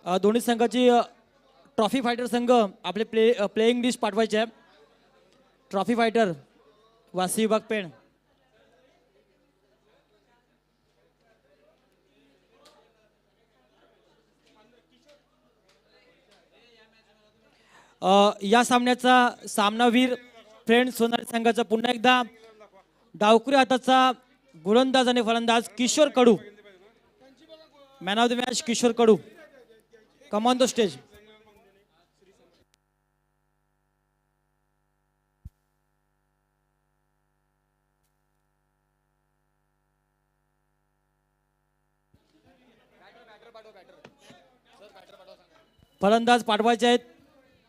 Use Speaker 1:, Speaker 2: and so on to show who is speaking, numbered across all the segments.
Speaker 1: दोन्ही संघाची trophy fighter संघ आपले प्लेइंग लिस्ट पाठवायचे आहे. ट्रॉफी फायटर वासी विभाग पेण. या सामन्याचा सामनावीर फ्रेंड सोनाली संघाचा पुन्हा एकदा डावकुरी हाताचा गोलंदाज आणि फलंदाज Kishor Kadu. Man of the match Kishor Kadu. Come on the stage. फलंदाज पाठवायचे आहेत.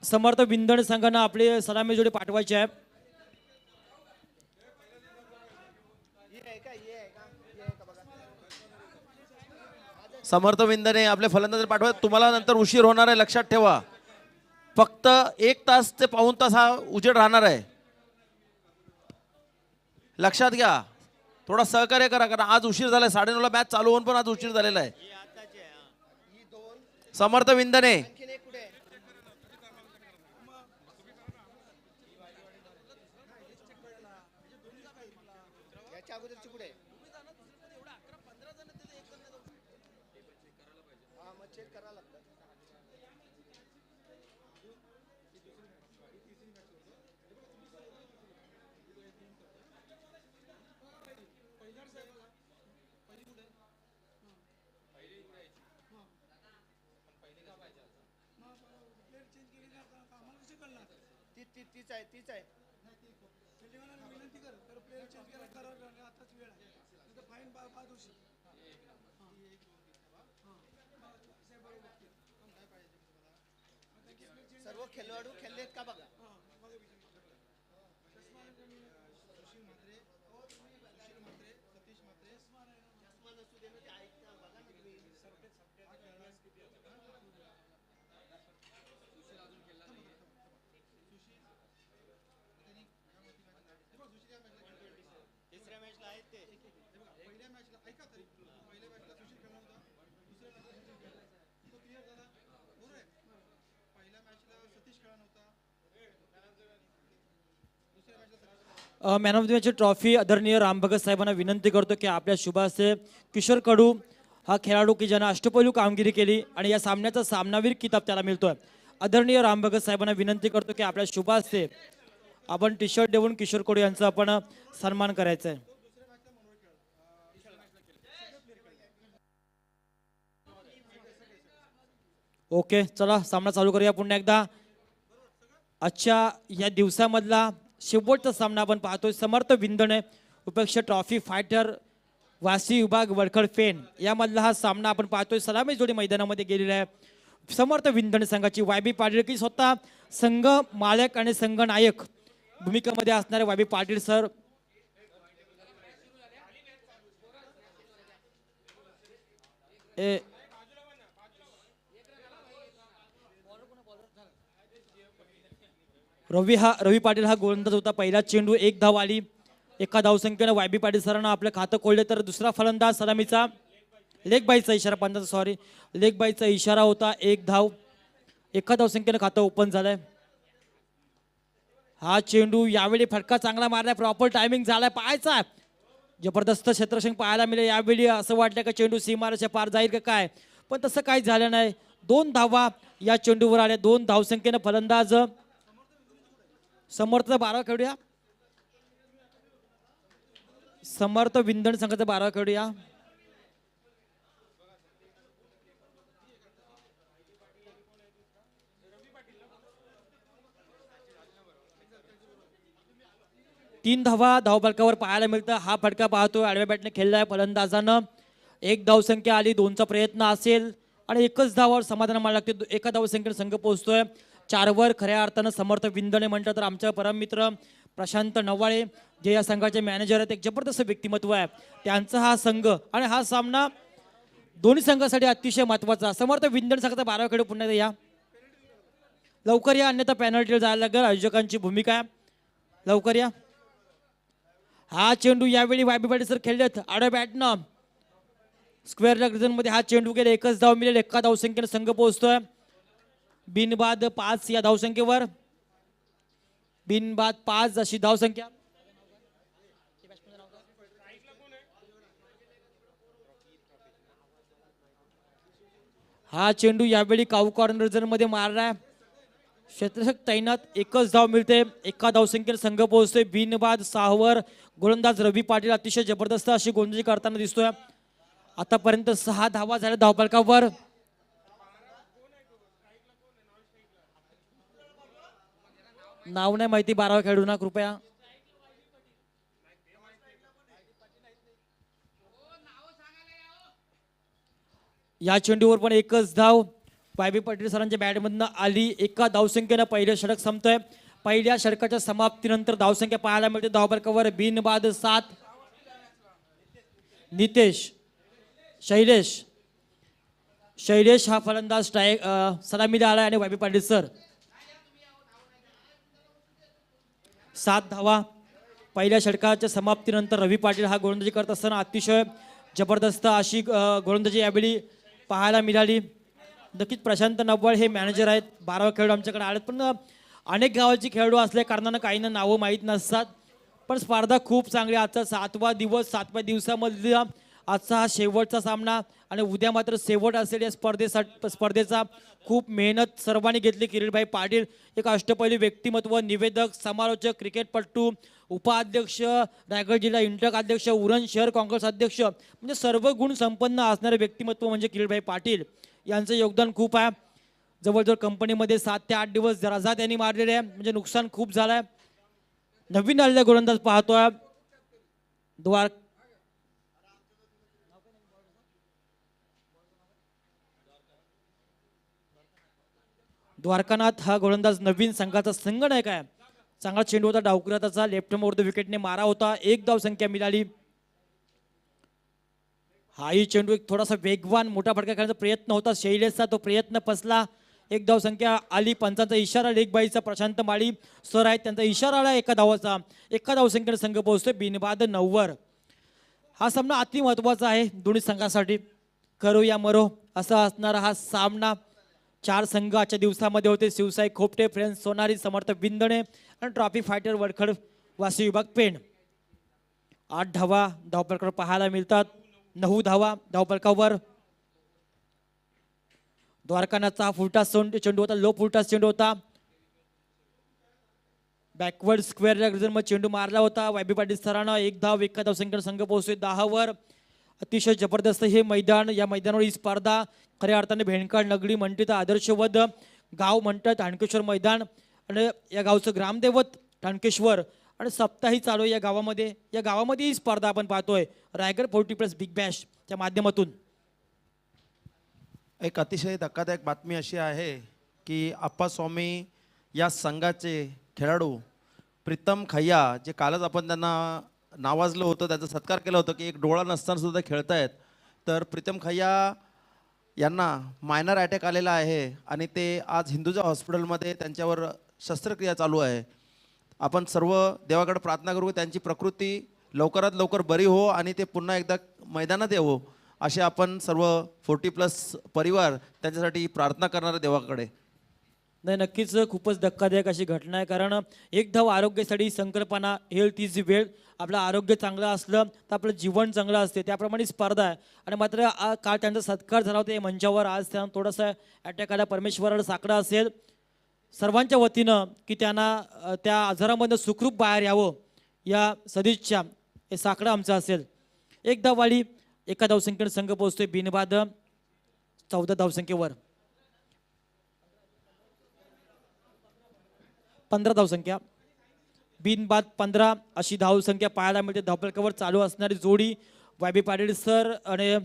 Speaker 1: समर्थ विंदण संघानं आपले सलामी जोडी पाठवायचे आहे.
Speaker 2: समर्थ विंदने आपले फलंदाज पाठवा. तुम्हाला नंतर उशीर होणार आहे, लक्षात ठेवा. फक्त 1 तास ते पाऊण तास हा उजेड राहणार आहे, लक्षात घ्या. थोडा सहकार्य करा, कारण आज उशीर झालाय. 9:30 ला मॅच चालू होऊन पण आज उशीर झालेला आहे. समर्थ विंदने
Speaker 3: सर्व खेळाडू खेळलेत का बघा. तिसऱ्या मॅचला आहेत ते. पहिल्या मॅचला ऐका तरी, पहिल्या मॅचला सुशील खेळला होता, दुसऱ्या मॅचला तो क्लिअर झाला. बरोबर आहे. पहिल्या मॅचला सतीश खेळला नव्हता, दुसऱ्या मॅचला
Speaker 1: मॅन ऑफ द मॅचची ट्रॉफी आदरणीय रामभगत साहेबांना विनंती करतो की आपल्या शुभासे किशोर कडू हा खेळाडू की ज्यानं अष्टपैलू कामगिरी केली आणि या सामन्याचा सामनावीर किताब त्याला मिळतोय. आदरणीय रामभगत साहेबांना विनंती करतो की आपल्या शुभासे आपण टी शर्ट देऊन किशोर कडू यांचा आपण सन्मान करायचा आहे. ओके, चला सामना चालू करूया पुन्हा एकदा. आजच्या या दिवसामधला शेवटचा सामना आपण पाहतोय. समर्थ विंदणे उपेक्षा ट्रॉफी फायटर वासी विभाग वडखड फेन यामधला हा सामना आपण पाहतोय. सलामी जोडी मैदानामध्ये गेलेला आहे. समर्थ विंदणे संघाची वायबी पाटील की स्वतः संघ मालक आणि संघ नायक भूमिकेमध्ये असणारे वायबी पाटील सर. रवी पाटील हा गोलंदाज होता. पहिला चेंडू 1 धाव आली. एका धावसंख्येनं वायबी पाटील सरांना आपलं खातं खोलले, तर दुसरा फलंदाज सलामीचा लेग बाईचा इशारा, पंचाचा सॉरी लेग बाईचा इशारा होता. 1 धाव. एका धावसंख्येनं खातं ओपन झालंय. हा चेंडू यावेळी फटका चांगला मारलाय, प्रॉपर टायमिंग झालाय, पाहायचा जबरदस्त क्षेत्ररक्षण पाहायला मिळेल. यावेळी असं वाटलं का चेंडू सीमारेषा पार जाईल का काय, पण तसं काही झालं नाही. 2 धावा या चेंडूवर आल्या. 2 धावसंख्येनं फलंदाज समर्थ 12 खेळूया. समर्थ विंदण संघाचा 12 खेळूया. तीन धावा धावफलकावर पाहायला मिळतं. हा फटका पाहतोय आडव्या बॅटने खेळलाय फलंदाजानं. 1 धावसंख्या आली. 2चा प्रयत्न असेल आणि एकच धावावर समाधान मानावं लागते. एका धावसंख्येने संघ पोहोचतोय 4 वर. खऱ्या अर्थानं समर्थ विंदणे म्हटलं तर आमच्या परममित्र प्रशांत नवाळे जे या संघाचे मॅनेजर आहेत, एक जबरदस्त व्यक्तिमत्व आहे त्यांचा हा संघ. आणि हा सामना दोन्ही संघासाठी अतिशय महत्वाचा. समर्थ विंदण संघाचा 12 खेळू पुन्हा या लवकर या, अन्यथा पेनल्टीला जायला लागेल. आयोजकांची भूमिका आहे, लवकर या. हा चेंडू यावेळी वायबी पाटील सर खेळलेत आडव्या बॅटनं. स्क्वेअर लेग मध्ये हा चेंडू गेला, एकच धाव मिळेल, एका धावसंख्येने संघ पोहोचतोय बिनबाद 5 या धावसंख्येवर. बिनबाद 5 अशी धावसंख्या. हा चेंडू यावेळी काऊ कॉर्नर मध्ये मारलाय, क्षेत्ररक्षक तैनात, एकच धाव मिळते, एका धावसंख्येने संघ पोहोचतोय बिनबाद 6 वर. गोलंदाज रवी पाटील अतिशय जबरदस्त अशी गोलंदाजी करताना दिसतोय. आतापर्यंत 6 धावा झाल्या धावफलकावर. नाव नाही माहिती 12 खेळूना कृपया. या चेंडूवर पण एकच धाव वायबी पाटील सरांच्या बॅटमधनं आली, एका धावसंख्येनं पहिलं षटक संपतोय. पहिल्या षटकाच्या समाप्तीनंतर धावसंख्या पाहायला मिळते धावफलकावर बिनबाद 7. नितेश, शैलेश हा फलंदाज स्ट्राईक सलामीला आला आणि वायबी पाटील सर 7 धावा. पहिल्या षटकाच्या समाप्तीनंतर रवी पाटील हा गोलंदाजी करत असताना अतिशय जबरदस्त अशी गोलंदाजी यावेळी पाहायला मिळाली. नक्कीच प्रशांत नव्वळ हे मॅनेजर आहेत, 12 खेळाडू आमच्याकडे आलेत, पण अनेक गावाची खेळाडू असल्या कारणानं काहींना नावं माहीत नसतात. पण स्पर्धा खूप चांगली. आजचा 7वा दिवस, 7व्या दिवसामधला आजचा हा शेवटचा सामना आणि उद्या मात्र शेवट असेल या स्पर्धेचा. खूप मेहनत सर्वांनी घेतली. किरीटभाई पाटील एक अष्टपैलू व्यक्तिमत्व, निवेदक, समालोचक, क्रिकेटपटू, उपाध्यक्ष, रायगड जिल्हा इंटक अध्यक्ष, उरण शहर काँग्रेस अध्यक्ष, म्हणजे सर्व गुण संपन्न असणारे व्यक्तिमत्व म्हणजे किरीटभाई पाटील. यांचं योगदान खूप आहे. जवळजवळ कंपनीमध्ये 7 ते 8 दिवस रजा त्यांनी मारलेले आहे, म्हणजे नुकसान खूप झालंय. नवीन आलेला गोलंदाज पाहतोय द्वारकानाथ हा गोलंदाज नवीन संघाचा संघनायक आहे. चांगला चेंडू होता डावकुरा त्याचा, लेफ्ट मोड विकेटने मारा होता, 1 धाव संख्या मिळाली. हाही चेंडू एक थोडासा वेगवान मोठा फटका खेळण्याचा प्रयत्न होता शैलेशचा, तो प्रयत्न फसला. 1 धाव संख्या आली. पंचांचा इशारा लेगबाईचा प्रशांत माळी सर आहेत, त्यांचा इशारा आला एका धावाचा. एका धावसंख्येने संघ पोहोचतोय बिनबाद 9 वर. हा सामना अति महत्वाचा आहे दोन्ही संघासाठी. करो या मरो असा असणारा हा सामना. 4 संघ आजच्या दिवसामध्ये होते. शिवसाई खोपटे, फ्रेंड्स सोनारी, समर्थ बिंदणे आणि ट्रॉफी फायटर वडखड वासी विभाग पेण. 8 धावा धावफलकावर पाहायला मिळतात, 9 धावा धावफलकावर. द्वारकानाथचा फुलटा चेंडू होता, लो फुलटा चेंडू होता. बॅकवर्ड स्क्वेअर मध्ये चेंडू मारला होता वायबी पाटील सरांना. 1 धाव, एका धावसंख्येने संघ पोहोचतोय 10 वर. अतिशय जबरदस्त हे मैदान. या मैदानावर ही स्पर्धा खऱ्या अर्थाने भेंडकाळ नगरी म्हणते तर आदर्शवद गाव म्हणतात ठाणकेश्वर मैदान, आणि या गावचं ग्रामदैवत ठाणकेश्वर, आणि सप्ताही चालू आहे या गावामध्ये. या गावामध्ये ही स्पर्धा आपण पाहतोय रायगड 40+ बिग बॅश च्या माध्यमातून.
Speaker 2: एक अतिशय धक्कादायक बातमी अशी आहे की आप्पा स्वामी या संघाचे खेळाडू प्रीतम खय्या, जे कालच आपण त्यांना नावाजलं होतं, त्यांचा सत्कार केला होता की एक डोळा नसताना सुद्धा खेळतायत, तर प्रीतम खय्या यांना मायनर अटॅक आलेला आहे आणि ते आज हिंदुजा हॉस्पिटलमध्ये त्यांच्यावर शस्त्रक्रिया चालू आहे. आपण सर्व देवाकडे प्रार्थना करू की त्यांची प्रकृती लवकरात लवकर बरी हो आणि ते पुन्हा एकदा मैदानात यावं, असे आपण सर्व 40+ परिवार त्यांच्यासाठी प्रार्थना करणारे देवाकडे.
Speaker 1: नाही, नक्कीच खूपच धक्कादायक अशी घटना आहे. कारण 1 धाव आरोग्यासाठी संकल्पना, हेल्थ इज वेळ. आपलं आरोग्य चांगलं असलं तर आपलं जीवन चांगलं असते, त्याप्रमाणे स्पर्धा आहे. आणि मात्र काल त्यांचा सत्कार झाला होता या मंचावर. आज त्यांना थोडासा अटॅक आला, परमेश्वराला साकडा असेल सर्वांच्या वतीनं की त्यांना त्या आजारामधून सुखरूप बाहेर यावं या सदिच्छा, हे साकडं आमचं असेल. 1 धाव आली, एका धावसंख्येने संघ पोहोचतोय बिनबाद 14 धावसंख्येवर. 15 धावसंख्या, बिनबाद 15 अशी धावसंख्या पाहायला मिळते. धावफलकावर चालू असणारी जोडी वायबी पाटील सर आणि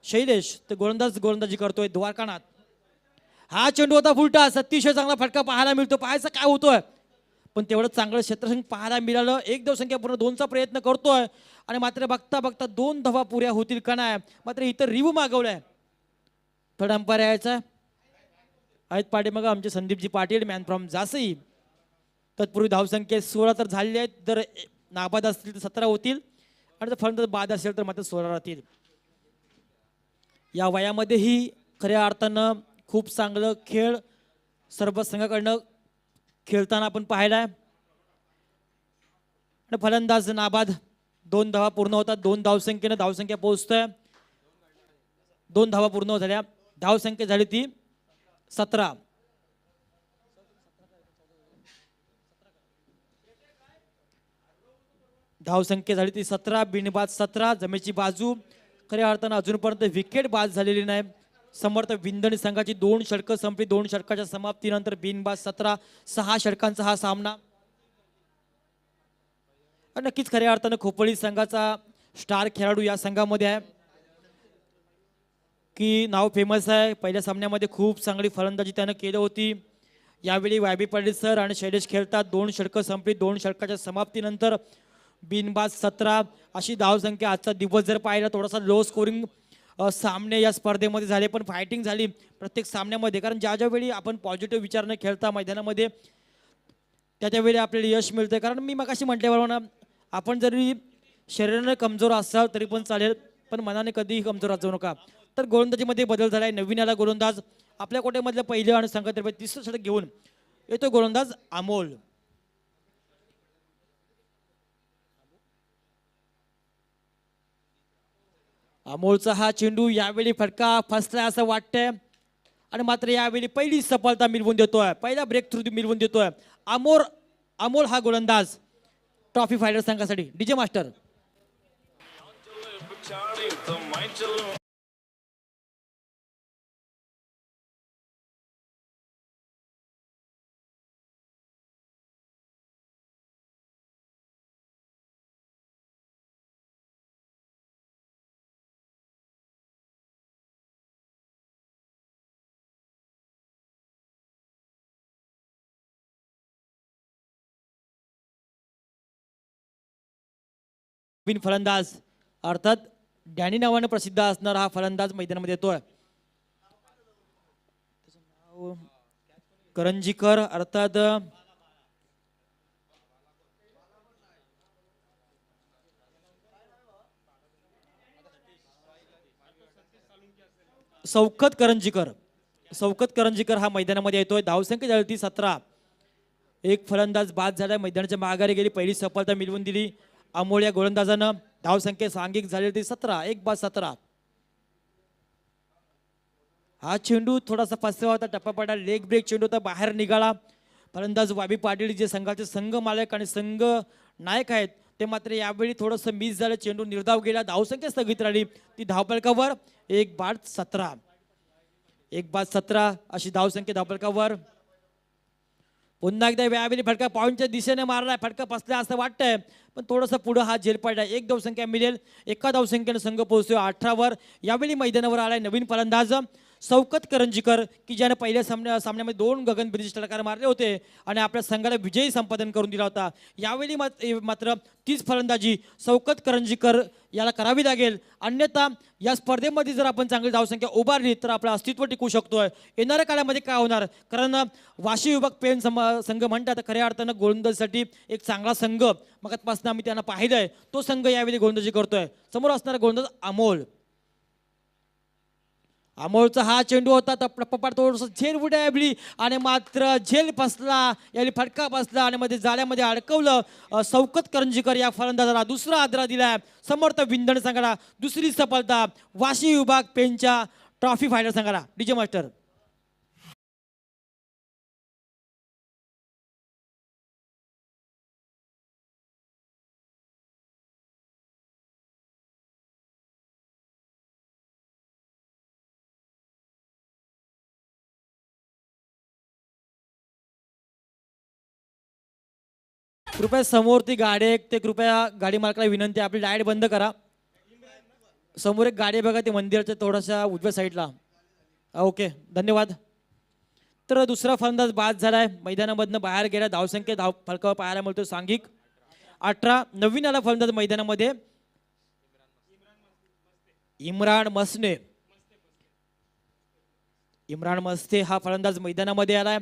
Speaker 1: शैलेश, ते गोलंदाजी करतोय द्वारकानाथ. हा चेंडू होता फुलटा, अतिशय चांगला फटका पाहायला मिळतो. पाहायचा काय होतोय, पण तेवढं चांगलं क्षेत्ररक्षण पाहायला मिळालं. 1 धावसंख्या पूर्ण 2चा प्रयत्न करतोय आणि मात्र बघता बघता 2 धावा पुऱ्या होतील का नाही. मात्र इथं रिव्ह्यू मागवलाय. थर्ड अंपायर यायचा आहेत पाठीमागं आमचे संदीपजी पाटील, मॅन फ्रॉम जासई. तत्पूर्वी धावसंख्या 16 तर झालेली आहेत. जर नाबाद असतील तर 17 होतील आणि जर फलंदाज बाद असेल तर मात्र 16 राहतील. या वयामध्येही खऱ्या अर्थानं खूप चांगलं खेळ सर्व संघाकडनं खेळताना आपण पाहिलाय. आणि फलंदाज नाबाद 2 धावा पूर्ण होतात. 2 धावसंख्येनं धावसंख्या पोहोचतोय. 2 धावा पूर्ण झाल्या. धावसंख्या झाली ती 17. धावसंख्या झाली ती 17. बिनबाद 17. जमेची बाजू खऱ्या अर्थानं अजूनपर्यंत विकेट बाद झालेली नाही. समर्थ विंदणी संघाची 2 षटकं संपली. 2 षटकाच्या समाप्तीनंतर बिनबाद 17. 6 षटकांचा हा सामना. नक्कीच खऱ्या अर्थानं खोपोली संघाचा स्टार खेळाडू या संघामध्ये आहे की नाव फेमस आहे. पहिल्या सामन्यामध्ये खूप चांगली फलंदाजी त्यानं केली होती. यावेळी वायबी पाटील सर आणि शैलेश खेळतात. 2 षटकं संपली. 2 षटकाच्या समाप्तीनंतर बिनबाद 17 अशी धावसंख्या. आजचा दिवस जर पाहिला थोडासा लो स्कोरिंग सामने या स्पर्धेमध्ये झाले, पण फायटिंग झाली प्रत्येक सामन्यामध्ये. कारण ज्या ज्यावेळी आपण पॉझिटिव्ह विचारने खेळता मैदानामध्ये त्यावेळी आपल्याला यश मिळतं. कारण मी मगाशी म्हटल्यावर ना, आपण जरी शरीराने कमजोर असाल तरी पण चालेल, पण मनाने कधीही कमजोर असू नका. तर गोलंदाजीमध्ये बदल झालाय. नवीन आला गोलंदाज आपल्या कोट्यामधलं पहिलं आणि संघातर्फे 3रं षटक घेऊन येतो गोलंदाज अमोल. अमोलचा हा चेंडू यावेळी फटका फसलाय असं वाटतंय आणि मात्र यावेळी पहिली सफलता मिळवून देतोय. पहिला ब्रेक थ्रू मिळवून देतोय अमोल हा गोलंदाज ट्रॉफी फायटर संघासाठी. DJ master. बिन फलंदाज अर्थात डॅनी नावाने प्रसिद्ध असणारा हा फलंदाज मैदानामध्ये येतोय. करंजीकर अर्थात शौकत करंजीकर हा मैदानामध्ये येतोय. धावसंख्या झाली ती 17. एक फलंदाज बाद झाला. मैदानाच्या माघारी गेली. पहिली सफलता मिळवून दिली अमोल या गोलंदाजानं. धावसंख्या सांघिक झाली ती 17. 1-17. हा चेंडू थोडासा फसवा होता. टप्पा पडला. लेग ब्रेक चेंडू होता. बाहेर निघाला. फलंदाज वाबी पाटील जे संघाचे संघ मालक आणि संघ नायक आहेत ते मात्र यावेळी थोडंसं मिस झालं. चेंडू निर्धाव गेला. धावसंख्या स्थगित राहिली ती धावफलकावर 1-17. 1-17 अशी धावसंख्या धावफलकावर. पुन्हा एकदा यावेळी फटका पॉईंटच्या दिशेने मारलाय. फटका फसला असं वाटतंय, पण थोडंसं पुढं हा झेल पडलाय. 1 धावसंख्या मिळेल. एका धावसंख्येने संघ पोहोचतोय 18 वर. यावेळी मैदानावर आलाय नवीन फलंदाज शौकत करंजीकर की ज्याने पहिल्या सामन्यामध्ये 2 गगनभेदी षटकार मारले होते आणि आपल्या संघाला विजयी संपादन करून दिला होता. यावेळी मात्र तीच फलंदाजी शौकत करंजीकर याला करावी लागेल. अन्यथा या स्पर्धेमध्ये जर आपण चांगली धावसंख्या उभारली तर आपलं अस्तित्व टिकू शकतोय. येणाऱ्या काळामध्ये काय होणार, कारण वाशी विभाग पेन संघ म्हणतात खऱ्या अर्थानं गोलंदाजीसाठी एक चांगला संघ मगापासून आम्ही त्यांना पाहिलंय. तो संघ यावेळी गोलंदाजी करतोय. समोर असणारा गोलंदाज अमोलचा हा चेंडू होता. टप्पापाड थोडंसं झेल उडाली आणि मात्र झेल फसला. यावेळी फटका बसला आणि मध्ये जाळ्यामध्ये अडकवलं. शौकत करंजीकर या फलंदाजाला दुसरा आदरा दिलाय. समर्थ विंदण संघाला दुसरी सफलता. वाशी विभाग पेनच्या ट्रॉफी फायटर संघाला. DJ master. कृपया समोर ती गाडी आहे ते कृपया गाडी मालकाला विनंती आहे, आपली लाईट बंद करा. समोर एक गाडी बघा, ते मंदिराच्या थोडासा उजव्या साईडला. ओके, धन्यवाद. तर दुसरा फलंदाज बाद झालाय. मैदानामधनं बाहेर गेला. धावसंख्या फलकावर पाहायला मिळतो सांघिक 18. नवीन आला फलंदाज मैदानामध्ये इम्रान मस्ते हा फलंदाज मैदानामध्ये आलाय.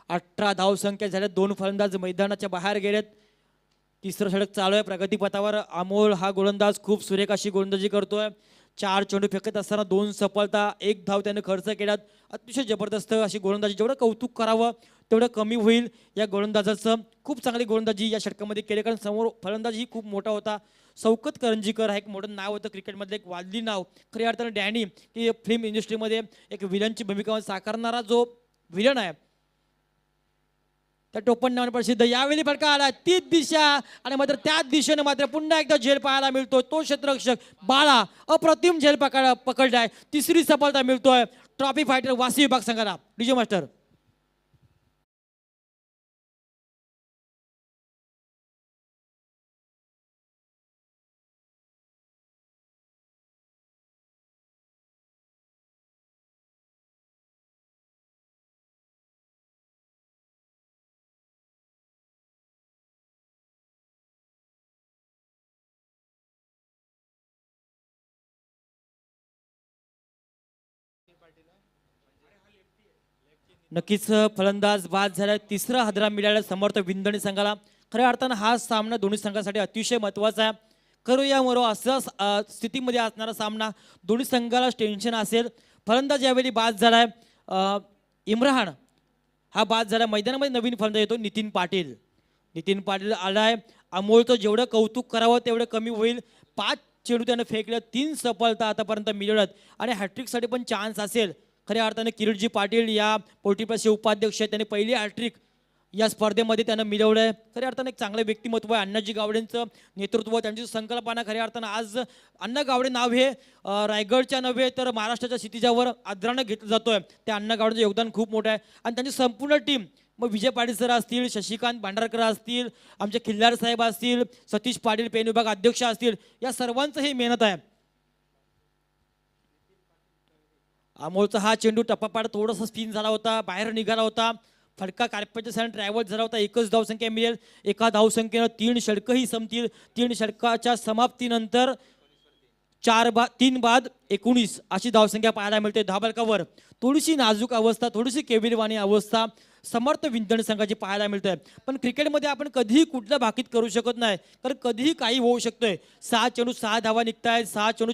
Speaker 1: 18 धावसंख्या झाल्या. 2 फलंदाज मैदानाच्या बाहेर गेलेत. 3रं षटक चालू आहे प्रगतीपथावर. अमोल हा गोलंदाज खूप सुरेख अशी गोलंदाजी करतोय. 4 चेंडू फेकत असताना 2 सफलता, 1 धाव त्याने खर्च केल्यात. अतिशय जबरदस्त अशी गोलंदाजी, जेवढं कौतुक करावं तेवढं कमी होईल या गोलंदाजाचं. खूप चांगली गोलंदाजी या षटकामध्ये केली, कारण समोर फलंदाज ही खूप मोठा होता. शौकत करंजीकर हा एक मोठं नाव होतं क्रिकेटमधलं, एक वादली नाव. खऱ्या अर्थानं डॅनी की फिल्म इंडस्ट्रीमध्ये एक विलनची भूमिका साकारणारा जो विलन आहे, त्या टोपण नावाने प्रसिद्ध. यावेळी फटका आला तीच दिशा, आणि मात्र त्याच दिशेने मात्र पुन्हा एकदा झेल पाहायला मिळतो. तो क्षेत्ररक्षक बाळा अप्रतिम झेल पकडलाय. तिसरी सफलता मिळतोय ट्रॉफी फायटर वासी विभाग संघाला. DJ master. नक्कीच फलंदाज बाद झाला. तिसरा हादरा मिळाला समर्थ विंदणी संघाला. खऱ्या अर्थानं हा सामना दोन्ही संघासाठी अतिशय महत्त्वाचा आहे. करो या मरो असं स्थितीमध्ये असणारा सामना, दोन्ही संघाला टेन्शन असेल. फलंदाज यावेळी बाद झालाय. इम्रान हा बाद झाला. मैदानामध्ये नवीन फलंदाज येतो नितीन पाटील. नितीन पाटील आलाय. अमोलचं जेवढं कौतुक करावं तेवढं कमी होईल. 5 चेंडू त्यानं फेकलं, 3 सफलता आतापर्यंत मिळवल्यात, आणि हॅट्रिकसाठी पण चान्स असेल. खऱ्या अर्थाने किरीटजी पाटील या पोल्ट्री प्लसचे उपाध्यक्ष आहेत. त्यांनी पहिली हॅट्रिक या स्पर्धेमध्ये त्यानं मिळवलं आहे. खऱ्या अर्थानं एक चांगलं व्यक्तिमत्व आहे. अण्णाजी गावडेंचं नेतृत्व, त्यांची संकल्पना. खऱ्या अर्थानं आज अण्णा गावडे नाव हे रायगडच्या नव्हे तर महाराष्ट्राच्या क्षितिजावर आदरानं घेतलं जातोय. त्या अण्णा गावडेचं योगदान खूप मोठं आहे. आणि त्यांची संपूर्ण टीम, मग विजय पाटील सर असतील, शशिकांत भांडारकर असतील, आमचे खिल्लार साहेब असतील, सतीश पाटील पेन विभाग अध्यक्ष असतील, या सर्वांचं ही मेहनत आहे. अमोलचा हा चेंडू टप्पापाड थोडासा स्पिन झाला होता, बाहेर निघाला होता. फटका कार्पेटच्या साईड ट्रॅव्हल झाला होता. एकच धावसंख्या मिळेल. एका धावसंख्येनं 3 षटकंही संपतील. 3 षटकाच्या समाप्तीनंतर 3 बाद 19 अशी धावसंख्या पाहायला मिळते. धावबळकावर थोडीशी नाजूक अवस्था, थोडीशी केविलवाणी अवस्था समर्थ विंदणी संघाची पाहायला मिळते. पण क्रिकेटमध्ये आपण कधीही कुठल्या भाकीत करू शकत नाही, कारण कधीही काही होऊ शकतंय. 6 चेंडू 6 धावा निघतायत, 6 चेंडू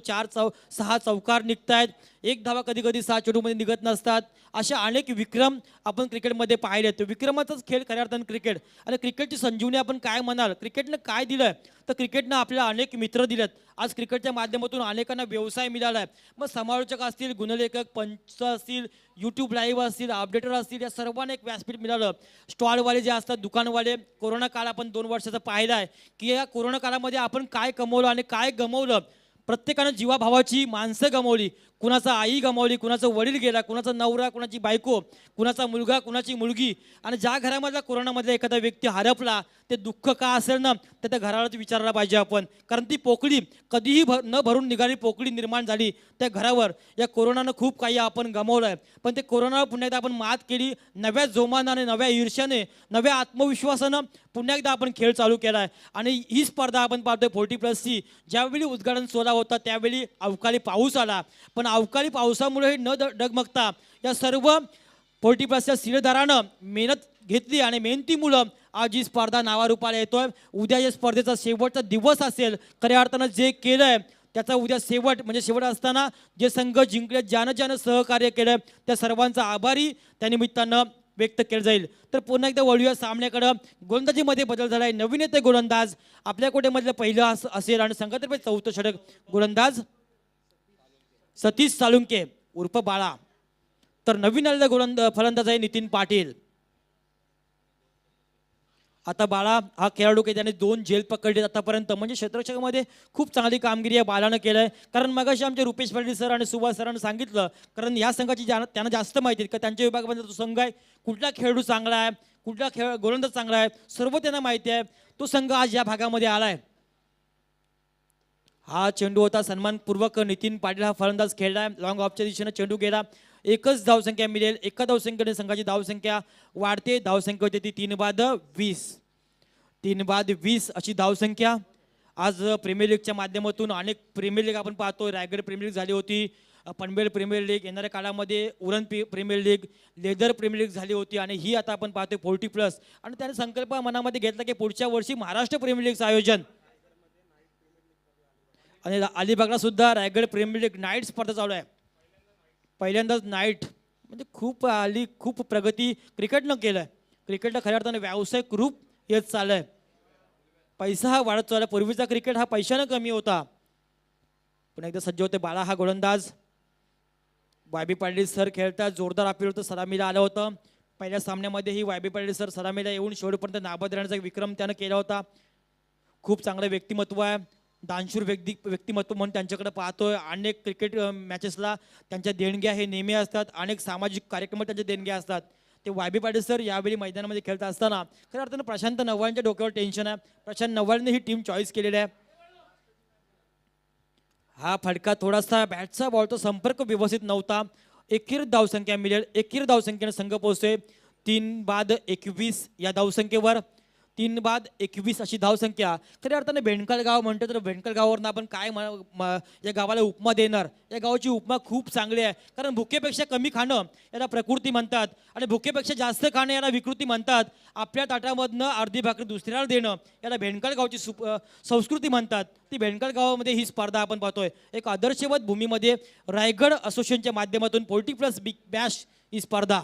Speaker 1: 6 चौकार निघतायत, 1 धावा कधी कधी 6 चेंडूमध्ये निघत नसतात. अशा अनेक विक्रम आपण क्रिकेटमध्ये पाहिले. तो विक्रमाचाच खेळ खऱ्या अर्थानं क्रिकेट. आणि क्रिकेटची संजीवनी आपण काय म्हणाल, क्रिकेटनं काय दिलंय, तर क्रिकेटनं आपल्याला अनेक मित्र दिलेत. आज क्रिकेटच्या माध्यमातून अनेकांना व्यवसाय मिळाला आहे. मग समालोचक असतील, गुणलेखक, पंच असतील, यूट्यूब लाईव्ह असतील, अपडेटर असतील, या सर्वांना एक व्यासपीठ मिळालं. स्टॉलवाले जे असतात, दुकानवाले, कोरोना काळ आपण 2 वर्षाचा पाहिला आहे की या कोरोना काळामध्ये आपण काय कमवलं आणि काय गमवलं. प्रत्येकानं जीवाभावाची माणसं गमावली. कुणाचा आई गमावली, कुणाचं वडील गेला, कुणाचा नवरा, कुणाची बायको, कुणाचा मुलगा, कुणाची मुलगी. आणि ज्या घरामधला कोरोनामधला एखादा व्यक्ती हरपला, ते दुःख का असेल ना, तर त्या घरालाच विचारायला पाहिजे आपण. कारण ती पोकळी कधीही न भरून निघाली पोकळी निर्माण झाली त्या घरावर. या कोरोनानं खूप काही आपण गमावलं आहे. पण ते कोरोनावर पुन्हा एकदा आपण मात केली. नव्या जोमानाने, नव्या ईर्ष्याने, नव्या आत्मविश्वासानं पुन्हा एकदा आपण खेळ चालू केला आहे. आणि ही स्पर्धा आपण पाहतोय 40+ची. ज्यावेळी उद्घाटन सोहळा होता त्यावेळी अवकाळी पाऊस आला. पण अवकाळी पावसामुळे न डगमगता या सर्व 40+च्या शिलेदारानं मेहनत घेतली, आणि मेहनतीमुळं आज ही स्पर्धा नावारूपाला येतोय. उद्या या स्पर्धेचा शेवटचा दिवस असेल. खऱ्या अर्थानं जे केलंय त्याचा उद्या शेवट, म्हणजे शेवट असताना जे संघ जिंकले, ज्यानं सहकार्य केलं, त्या सर्वांचा आभारी त्यानिमित्तानं व्यक्त केलं जाईल. तर पुन्हा एकदा वळूया सामन्याकडं. गोलंदाजीमध्ये बदल झाला आहे. नवीन येते गोलंदाज आपल्या कोट्यामधलं पहिलं असेल, आणि संघातर्फे 4थं षटक. गोलंदाज सतीश साळुंके उर्फ बाळा. तर नवीन आलेला फलंदाज आहे नितीन पाटील. आता बाळा हा खेळाडू की त्याने 2 झेल पकडले आतापर्यंत, म्हणजे क्षेत्ररक्षकामध्ये खूप चांगली कामगिरी या बाळानं केलं आहे. कारण मगाशी आमचे रुपेश पाटील सर आणि सुभाष सरांनी सांगितलं, कारण या संघाची त्यांना जास्त माहिती आहे का त्यांच्या विभागामध्ये तो संघ आहे, कुठला खेळाडू चांगला आहे, कुठला गोलंदाज चांगला आहे, सर्व त्यांना माहिती आहे. तो संघ आज या भागामध्ये आलाय. हा चेंडू होता सन्मानपूर्वक नितीन पाटील हा फलंदाज खेळला. लॉंग ऑफच्या दिशेने चेंडू गेला. एकच धावसंख्या मिळेल. एका धावसंख्येने संघाची धावसंख्या वाढते. धावसंख्या होते ती 3 बाद 20. 3 बाद 20 अशी धावसंख्या. आज प्रीमियर लीगच्या माध्यमातून अनेक प्रीमियर लीग आपण पाहतो. रायगड प्रीमियर लीग झाली होती, पनवेल प्रीमियर लीग, येणाऱ्या काळामध्ये Uran premier league, leather premier league झाली होती, आणि ही आता आपण पाहतोय 40+. आणि त्याने संकल्प मनामध्ये घेतला की पुढच्या वर्षी महाराष्ट्र प्रीमियर लीगचं आयोजन आणि अलिबागला सुद्धा रायगड प्रीमियर लीग नाईट स्पर्धा चालू आहे. पहिल्यांदाच नाईट म्हणजे खूप प्रगती क्रिकेटनं केलं आहे. क्रिकेटला खऱ्या अर्थाने व्यावसायिक रूप येत चाललं आहे. पैसा हा वाढत चालला. पूर्वीचा क्रिकेट हा पैशानं कमी होता. पण एकदा सज्ज होते बाळा हा गोलंदाज. वाय.बी. पाटील सर खेळतात, जोरदार अपील होतं, सलामीला आलं होतं. पहिल्या सामन्यामध्येही वाय.बी. पाटील सर सलामीला येऊन शेवटपर्यंत नाबाद राहण्याचा विक्रम त्यानं केला होता. खूप चांगलं व्यक्तिमत्व आहे, दानशूर व्यक्तिमत्व म्हणून त्यांच्याकडे पाहतोय. अनेक क्रिकेट मॅचेसला त्यांच्या देणग्या हे नेहमी असतात. अनेक सामाजिक कार्यक्रमात त्यांच्या देणग्या असतात. ते वाय.बी. पाटील सर यावेळी मैदानामध्ये खेळत असताना खऱ्या अर्थानं प्रशांत नव्वाळच्या डोक्यावर टेन्शन आहे. प्रशांत नव्वाळने ही टीम चॉईस केलेली आहे. हा फटका थोडासा बॅटचा बॉलचा संपर्क व्यवस्थित नव्हता. एकीर धावसंख्या मिळेल. एकीर धावसंख्येने संघ पोहोचतोय 3/21 या धावसंख्येवर. 3/21 अशी धावसंख्या. खऱ्या अर्थाने भेंडकाळ गाव म्हणतो तर भेंडकाळ गावावरून आपण काय या गावाला उपमा देणार. या गावाची उपमा खूप चांगली आहे. कारण भुकेपेक्षा कमी खाणं याला प्रकृती म्हणतात आणि भुकेपेक्षा जास्त खाणं याला विकृती म्हणतात. आपल्या ताटामधनं अर्धी भाकरी दुसऱ्याला देणं याला भेंडकाळ गावची संस्कृती म्हणतात. ती भेंडकाळ गावामध्ये ही स्पर्धा आपण पाहतोय. एक आदर्शवत भूमीमध्ये रायगड असोसिएशनच्या माध्यमातून 40+ बिग बॅश ही स्पर्धा.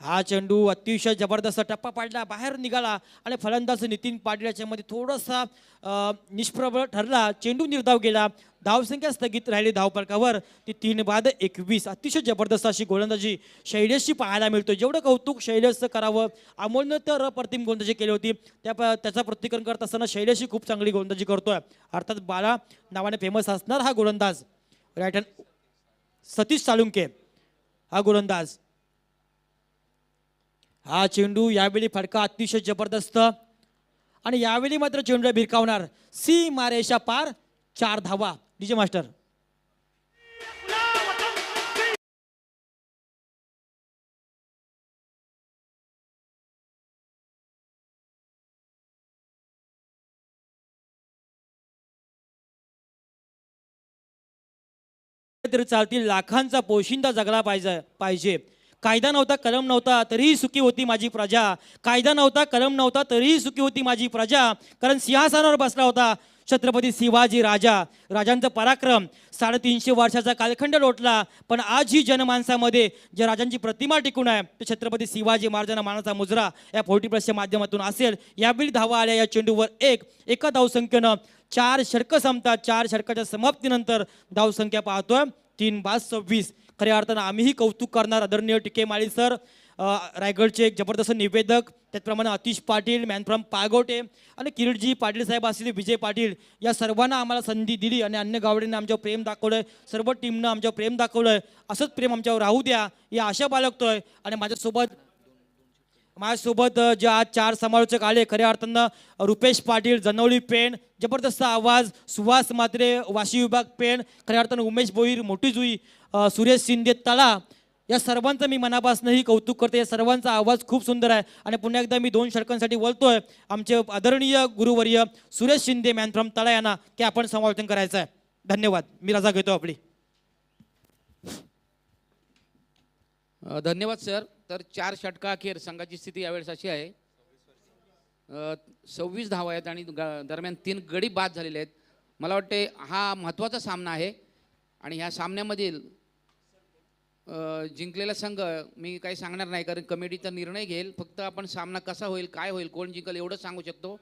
Speaker 1: हा चेंडू अतिशय जबरदस्त टप्पा पाडला, बाहेर निघाला आणि फलंदाज नितीन पाटील याच्यामध्ये थोडासा निष्प्रभ ठरला. चेंडू निर्धाव गेला. धावसंख्या स्थगित राहिली धावफलकावर. ती 3/21. अतिशय जबरदस्त अशी गोलंदाजी शैलेशची पाहायला मिळतो. जेवढं कौतुक शैलेशचं करावं, अमोलनं तर अप्रतिम गोलंदाजी केली होती. त्याचा प्रतिकरण करत असताना शैलेशही खूप चांगली गोलंदाजी करतोय. अर्थात बाळा नावाने फेमस असणार हा गोलंदाज राईट हँड सतीश साळुंके हा गोलंदाज. हा चेंडू यावेळी फटका अतिशय जबरदस्त आणि यावेळी मात्र चेंडूला भिरकावणार. सीमारेषा पार 4 धावा. DJ master. तरी चालतील, लाखांचा पोशिंदा जगला पाहिजे. कायदा नव्हता, कलम नव्हता, तरीही सुखी होती माझी प्रजा. कायदा नव्हता, कलम नव्हता, तरीही सुखी होती माझी प्रजा. कारण सिंहासनावर बसला होता छत्रपती शिवाजी राजा. राजांचा पराक्रम 350 वर्षाचा कालखंड लोटला, पण आज ही जनमानसामध्ये ज्या राजांची प्रतिमा टिकून आहे ते छत्रपती शिवाजी महाराजांना मानाचा मुजरा या 40+च्या माध्यमातून असेल. यावेळी धावा आल्या या चेंडूवर एका धावसंख्येनं 4 षटकं संपतात. 4 षटकाच्या समाप्तीनंतर धावसंख्या पाहतोय 3/26. खऱ्या अर्थानं आम्हीही कौतुक करणार आदरणीय टिके माळी सर, रायगडचे एक जबरदस्त निवेदक, त्याचप्रमाणे अतिश पाटील, मॅन फ्रॉम पागोटे आणि किरीटजी पाटील साहेब असतील, विजय पाटील, या सर्वांना आम्हाला संधी दिली आणि अन्य गावड्यांनी आमच्यावर प्रेम दाखवलंय. सर्व टीमनं आमच्यावर प्रेम दाखवलंय. असंच प्रेम आमच्यावर राहू द्या या आशा बाळगतोय. आणि माझ्यासोबत जे आज 4 समालोचक आले, खऱ्या अर्थानं रुपेश पाटील जनवली पेण, जबरदस्त आवाज, सुहास म्हात्रे वाशी विभाग पेण, खऱ्या अर्थानं उमेश भोईर मोठी जुई, सुरेश शिंदे तळा, या सर्वांचं मी मनापासूनही कौतुक करते. या सर्वांचा आवाज खूप सुंदर आहे. आणि पुन्हा एकदा मी 2 षटकांसाठी बोलतोय आमचे आदरणीय गुरुवर्य सुरेश शिंदे मॅन फ्रॉम तळा यांना की आपण समालोचन करायचं आहे. धन्यवाद. मी रजा घेतो आपली.
Speaker 4: धन्यवाद सर. तर 4 षटकाअखेर संघाची स्थिती यावेळेस अशी आहे, 26 धावा आहेत आणि दरम्यान 3 गडी बाद झालेले आहेत. मला वाटते हा महत्त्वाचा सामना आहे आणि ह्या सामन्यामधील जिंकलेला संघ मी काही सांगणार नाही, कारण कमिटीचा निर्णय घेईल. फक्त आपण सामना कसा होईल, काय होईल, कोण जिंकल एवढं सांगू शकतो.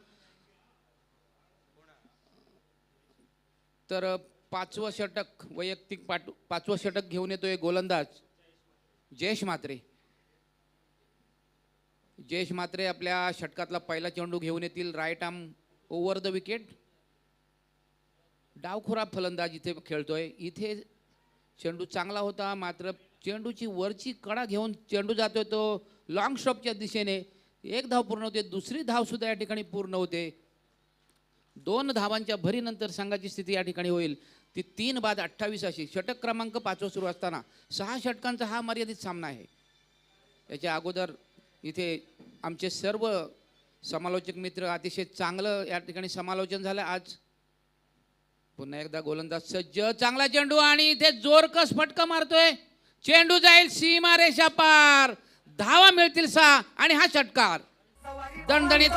Speaker 4: तर 5वं षटक वैयक्तिक 5वं षटक घेऊन येतोय गोलंदाज जयेश म्हात्रे. जयेश म्हात्रे आपल्या षटकातला पहिला चेंडू घेऊन येतील. Right arm over the wicket. डावखुरा फलंदाज इथे खेळतोय. इथे चेंडू चांगला होता, मात्र चेंडूची वरची कडा घेऊन चेंडू जातोय तो लॉंग स्टॉपच्या दिशेने. 1 धाव पूर्ण होते, दुसरी धाव सुद्धा या ठिकाणी पूर्ण होते. 2 धावांच्या भरीनंतर संघाची स्थिती या ठिकाणी होईल ती 3/28 अशी. षटक क्रमांक 5 सुरू असताना 6 षटकांचा हा मर्यादित सामना आहे. याच्या अगोदर इथे आमचे सर्व समालोचक मित्र अतिशय चांगलं या ठिकाणी समालोचन झालं. आज पुन्हा एकदा गोलंदाज सज्ज, चांगला चेंडू आणि इथे जोरकस फटका मारतोय. चेंडू जाईल सीमारेषा पार. धावा मिळतील 6 आणि हा षटकार दणदणीत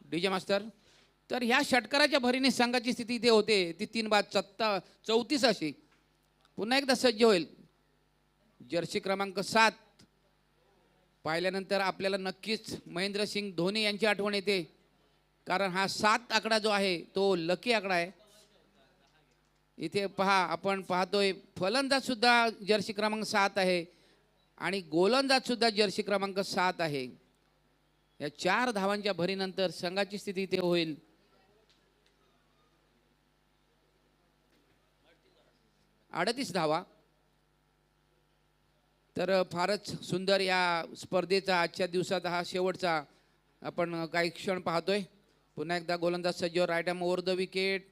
Speaker 4: डीजे मास्टर. तर ह्या षटकाराच्या भरीने संघाची स्थिती इथे होते ती 3-34 अशी. पुन्हा एकदा सज्ज होईल जर्सी क्रमांक 7 पाहिल्यानंतर आपल्याला नक्कीच महेंद्रसिंग धोनी यांची आठवण येते, कारण हा 7 आकडा जो आहे तो लकी आकडा आहे. इथे पहा, आपण पाहतोय फलंदाज सुद्धा जर्सी क्रमांक 7 आहे आणि गोलंदाज सुद्धा जर्सी क्रमांक 7 आहे. या 4 धावांच्या भरीनंतर संघाची स्थिती इथे होईल 38 धावा. तर फारच सुंदर या स्पर्धेचा आजच्या दिवसात हा शेवटचा आपण काही क्षण पाहतोय. पुन्हा एकदा गोलंदाज सज्ज, right arm over the wicket.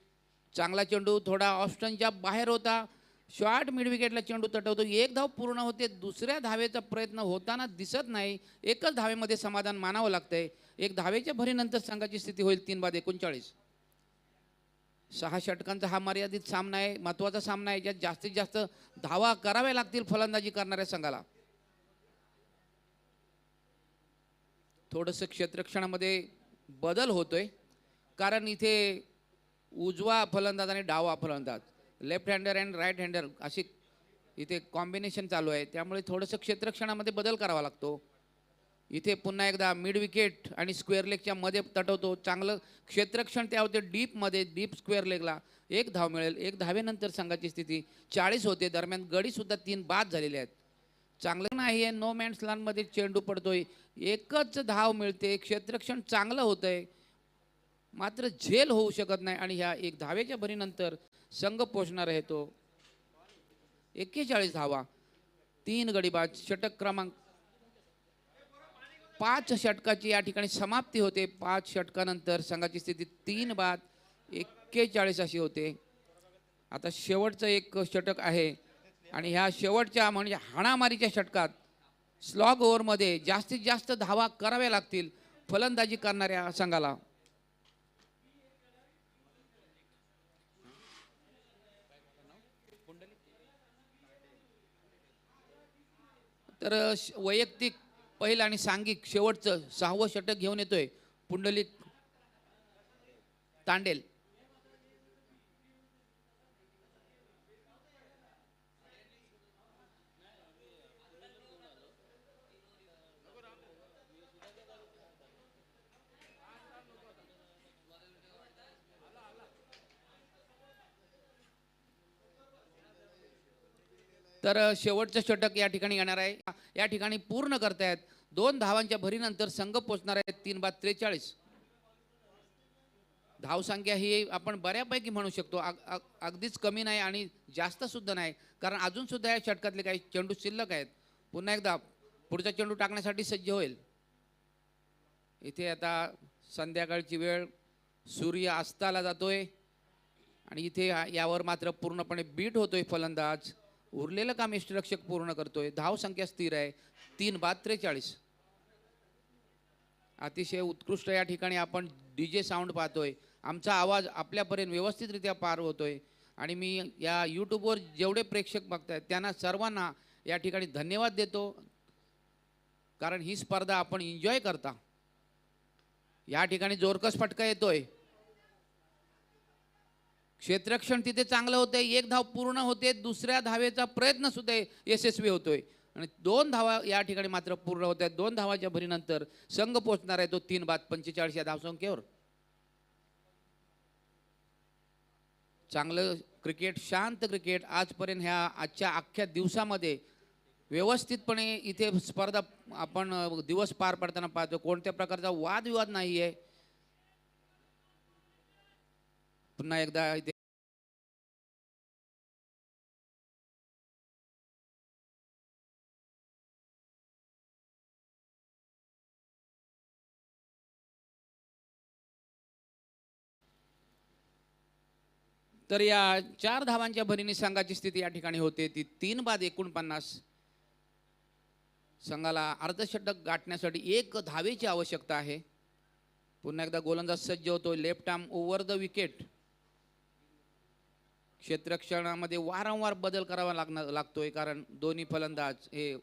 Speaker 4: चांगला चेंडू थोडा ऑप्शनच्या बाहेर होता. शॉर्ट मिड विकेटला चेंडू तटवतो. एक धाव पूर्ण होते. दुसऱ्या धावेचा प्रयत्न होताना दिसत नाही. एकच धावेमध्ये समाधान मानावं लागतंय. एक धावेच्या भरीनंतर संघाची स्थिती होईल 3-39. 6 षटकांचा हा मर्यादित सामना आहे, महत्त्वाचा सामना आहे, ज्यात जास्तीत जास्त धावा कराव्या लागतील फलंदाजी करणाऱ्या संघाला. थोडंसं क्षेत्ररक्षणामध्ये बदल होतोय, कारण इथे उजवा फलंदाज आणि डावा फलंदाज, left hander and right hander अशी इथे कॉम्बिनेशन चालू आहे. त्यामुळे थोडंसं क्षेत्ररक्षणामध्ये बदल करावा लागतो. इथे पुन्हा एकदा मिड विकेट आणि स्क्वेअर लेगच्या मध्ये तटवतो. चांगलं क्षेत्ररक्षण त्या होते डीपमध्ये, डीप स्क्वेअर लेगला 1 धाव मिळेल. 1 धावेनंतर संघाची स्थिती 40 होते. दरम्यान गडीसुद्धा 3 बाद झालेले आहेत. चांगलं नाही आहे, नो मॅन्स लँडमध्ये चेंडू पडतोय, एकच धाव मिळते. क्षेत्ररक्षण चांगलं होतंय, मात्र झेल होऊ शकत नाही आणि ह्या 1 धावेच्या भरीनंतर संघ पोचणार आहे तो 41 धावा. 3 गडीबाज. षटक क्रमांक 5 षटकाची या ठिकाणी समाप्ती होते. 5 षटकानंतर संघाची स्थिती 3 बाद 41 अशी होते. आता शेवटचं एक षटक आहे आणि ह्या शेवटच्या म्हणजे हाणामारीच्या षटकात स्लॉग ओव्हरमध्ये जास्तीत जास्त धावा कराव्या लागतील फलंदाजी करणाऱ्या संघाला. तर वैयक्तिक पहिलं आणि सांघिक शेवटचं 6वं षटक घेऊन येतोय पुंडलिक तांडेल. तर शेवटचं षटक या ठिकाणी येणार आहे. या ठिकाणी पूर्ण करतायत 2 धावांच्या भरीनंतर संघ पोचणार आहे 3-43. धावसंख्या ही आपण बऱ्यापैकी म्हणू शकतो, अगदीच कमी नाही आणि जास्त सुद्धा नाही, कारण अजून सुद्धा या षटकातले काही चेंडू शिल्लक आहेत. पुन्हा एकदा पुढचा चेंडू टाकण्यासाठी सज्ज होईल. इथे आता संध्याकाळची वेळ, सूर्य अस्ताला जातोय आणि इथे यावर मात्र पूर्णपणे बीट होतोय फलंदाज. उरलेलं काम यष्टिरक्षक पूर्ण करतोय. धावसंख्या स्थिर आहे 3-43. अतिशय उत्कृष्ट या ठिकाणी आपण डीजे साऊंड पाहतोय. आमचा आवाज आपल्यापर्यंत व्यवस्थितरित्या पार होतोय आणि मी या यूट्यूबवर जेवढे प्रेक्षक बघतायत त्यांना सर्वांना या ठिकाणी धन्यवाद देतो, कारण ही स्पर्धा आपण एन्जॉय करता. या ठिकाणी जोरकस फटका येतोय. क्षेत्ररक्षण तिथे चांगलं होतंय. 1 धाव पूर्ण होते. दुसऱ्या धावेचा प्रयत्न सुद्धा यशस्वी होतोय आणि 2 धावा या ठिकाणी मात्र पूर्ण होत आहेत. 2 धावाच्या भरीनंतर संघ पोहोचणार आहे तो 3-45 या धावसंख्येवर. चांगलं क्रिकेट, शांत क्रिकेट आजपर्यंत ह्या आजच्या अख्ख्या दिवसामध्ये व्यवस्थितपणे इथे स्पर्धा आपण दिवस पार पडताना पाहतो. कोणत्या प्रकारचा वादविवाद नाही आहे. पुन्हा एकदा इथे तर या 4 धावांच्या भरीने संघाची स्थिती या ठिकाणी होते ती 3-49. संघाला अर्धषटक गाठण्यासाठी 1 धावेची आवश्यकता आहे. पुन्हा एकदा गोलंदाज सज्ज होतो. Left arm over the wicket. क्षेत्ररक्षणामध्ये वारंवार बदल करावा लागतोय, कारण दोन्ही फलंदाज हे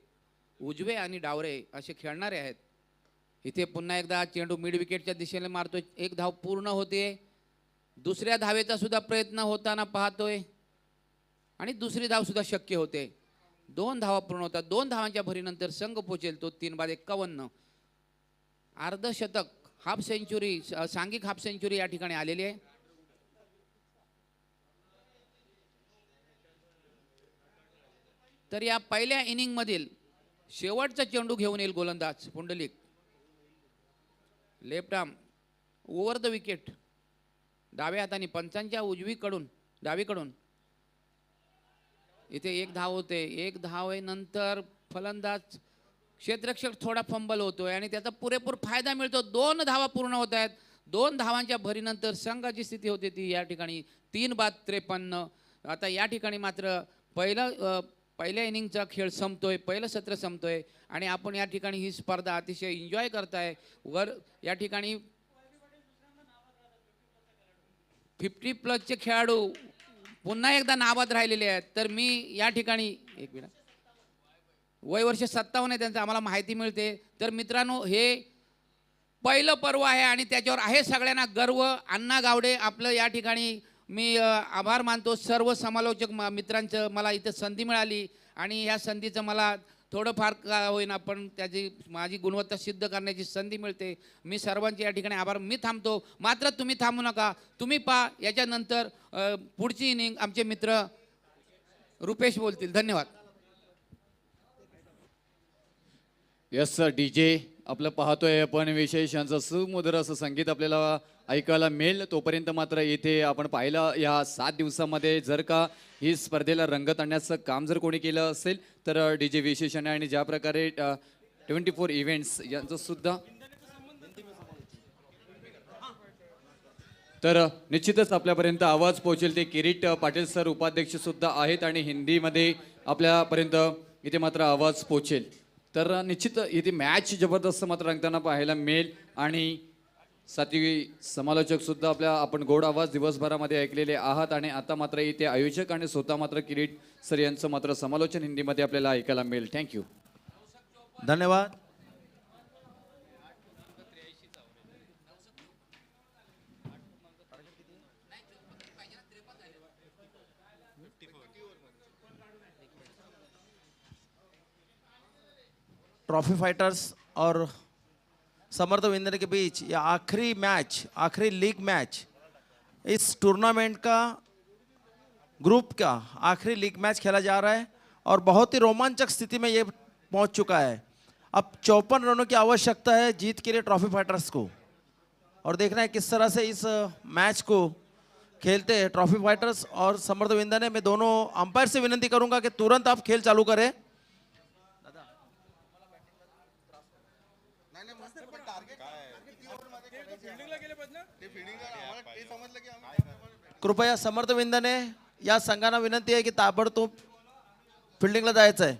Speaker 4: उजवे आणि डावरे असे खेळणारे आहेत. इथे पुन्हा एकदा चेंडू मिड विकेटच्या दिशेने मारतोय, एक धाव पूर्ण होते. दुसऱ्या धावेचा सुद्धा प्रयत्न होताना पाहतोय आणि दुसरी धाव सुद्धा शक्य होते. 2 धावा पूर्ण होतात. 2 धावांच्या भरीनंतर संघ पोचेल तो 3 बाद 51. अर्धशतक, हाफ सेंचुरी, सांघिक हाफ सेंचुरी या ठिकाणी आलेली आहे. तर या पहिल्या इनिंग मधील शेवटचा चेंडू घेऊन येईल गोलंदाज Pundalik. Left arm over the wicket, डाव्या हाताने पंचांच्या उजवीकडून डावीकडून. इथे एक धाव होते. एक धाव आहे नंतर फलंदाज क्षेत्ररक्षक थोडा फंबल होतोय आणि त्याचा पुरेपूर फायदा मिळतो. 2 धावा पूर्ण होत आहेत. 2 धावांच्या भरीनंतर संघाची स्थिती होती ती या ठिकाणी 3 बाद 53. आता या ठिकाणी मात्र पहिल्या इनिंगचा खेळ संपतोय, पहिलं सत्र संपतोय आणि आपण या ठिकाणी ही स्पर्धा अतिशय एन्जॉय करताय. वर या ठिकाणी 50+ खेळाडू पुन्हा एकदा नाबाद राहिलेले आहेत. तर मी या ठिकाणी एक मिनिट, वय वर्ष 57 आहे त्यांचं आम्हाला माहिती मिळते. तर मित्रांनो, हे पहिलं पर्व आहे आणि त्याच्यावर आहे सगळ्यांना गर्व. अण्णा गावडे आपलं या ठिकाणी मी आभार मानतो. सर्व समालोचक मित्रांचं मला इथं संधी मिळाली आणि ह्या संधीचं मला थोडंफार का होईना पण त्याची माझी गुणवत्ता सिद्ध करण्याची संधी मिळते. मी सर्वांचे या ठिकाणी आभार. मी थांबतो, मात्र तुम्ही थांबू नका. तुम्ही पहा याच्यानंतर पुढची इनिंग आमचे मित्र रुपेश बोलतील. धन्यवाद.
Speaker 5: यस डीजे आपलं पाहतोय आपण विशेष यांचं सुमधुर असं संगीत आपल्याला ऐकायला मिळेल. तोपर्यंत मात्र इथे आपण पाहिलं या 7 दिवसामध्ये जर का ही स्पर्धेला रंगत आणण्याचं काम जर कोणी केलं असेल तर डीजे विशेषण आणि ज्या प्रकारे 24 इव्हेंट्स यांचं सुद्धा. तर निश्चितच आपल्यापर्यंत आवाज पोहोचेल ते किरीट पाटील सर उपाध्यक्ष सुद्धा आहेत आणि हिंदीमध्ये आपल्यापर्यंत इथे मात्र आवाज पोहोचेल. तर निश्चित इथे मॅच जबरदस्त मात्र रंगताना पाहायला मिळेल आणि साथी समालोचक सुद्धा आपण गोड आवाज दिवसभरामध्ये ऐकलेले आहात आणि आता मात्र इथे आयोजक आणि स्वतः मात्र किरीट सर यांचं मात्र समालोचन हिंदीमध्ये आपल्याला ऐकायला मिळेल. थँक्यू,
Speaker 2: धन्यवाद. ट्रॉफी फाइटर्स और समर्थ विंदर के बीच ये आखिरी मैच, आखिरी लीग मैच, इस टूर्नामेंट का ग्रुप का आखिरी लीग मैच खेला जा रहा है और बहुत ही रोमांचक स्थिति में ये पहुंच चुका है. अब 54 रनों की आवश्यकता है जीत के लिए ट्रॉफी फाइटर्स को और देखना है किस तरह से इस मैच को खेलते हैं ट्रॉफी फाइटर्स और समर्थ विंदर ने. मैं दोनों अंपायर से विनंती करूंगा कि तुरंत आप खेल चालू करें. कृपया समर्थ विंदने या संघांना विनंती आहे की ताबडतोब फिल्डिंगला जायचं आहे.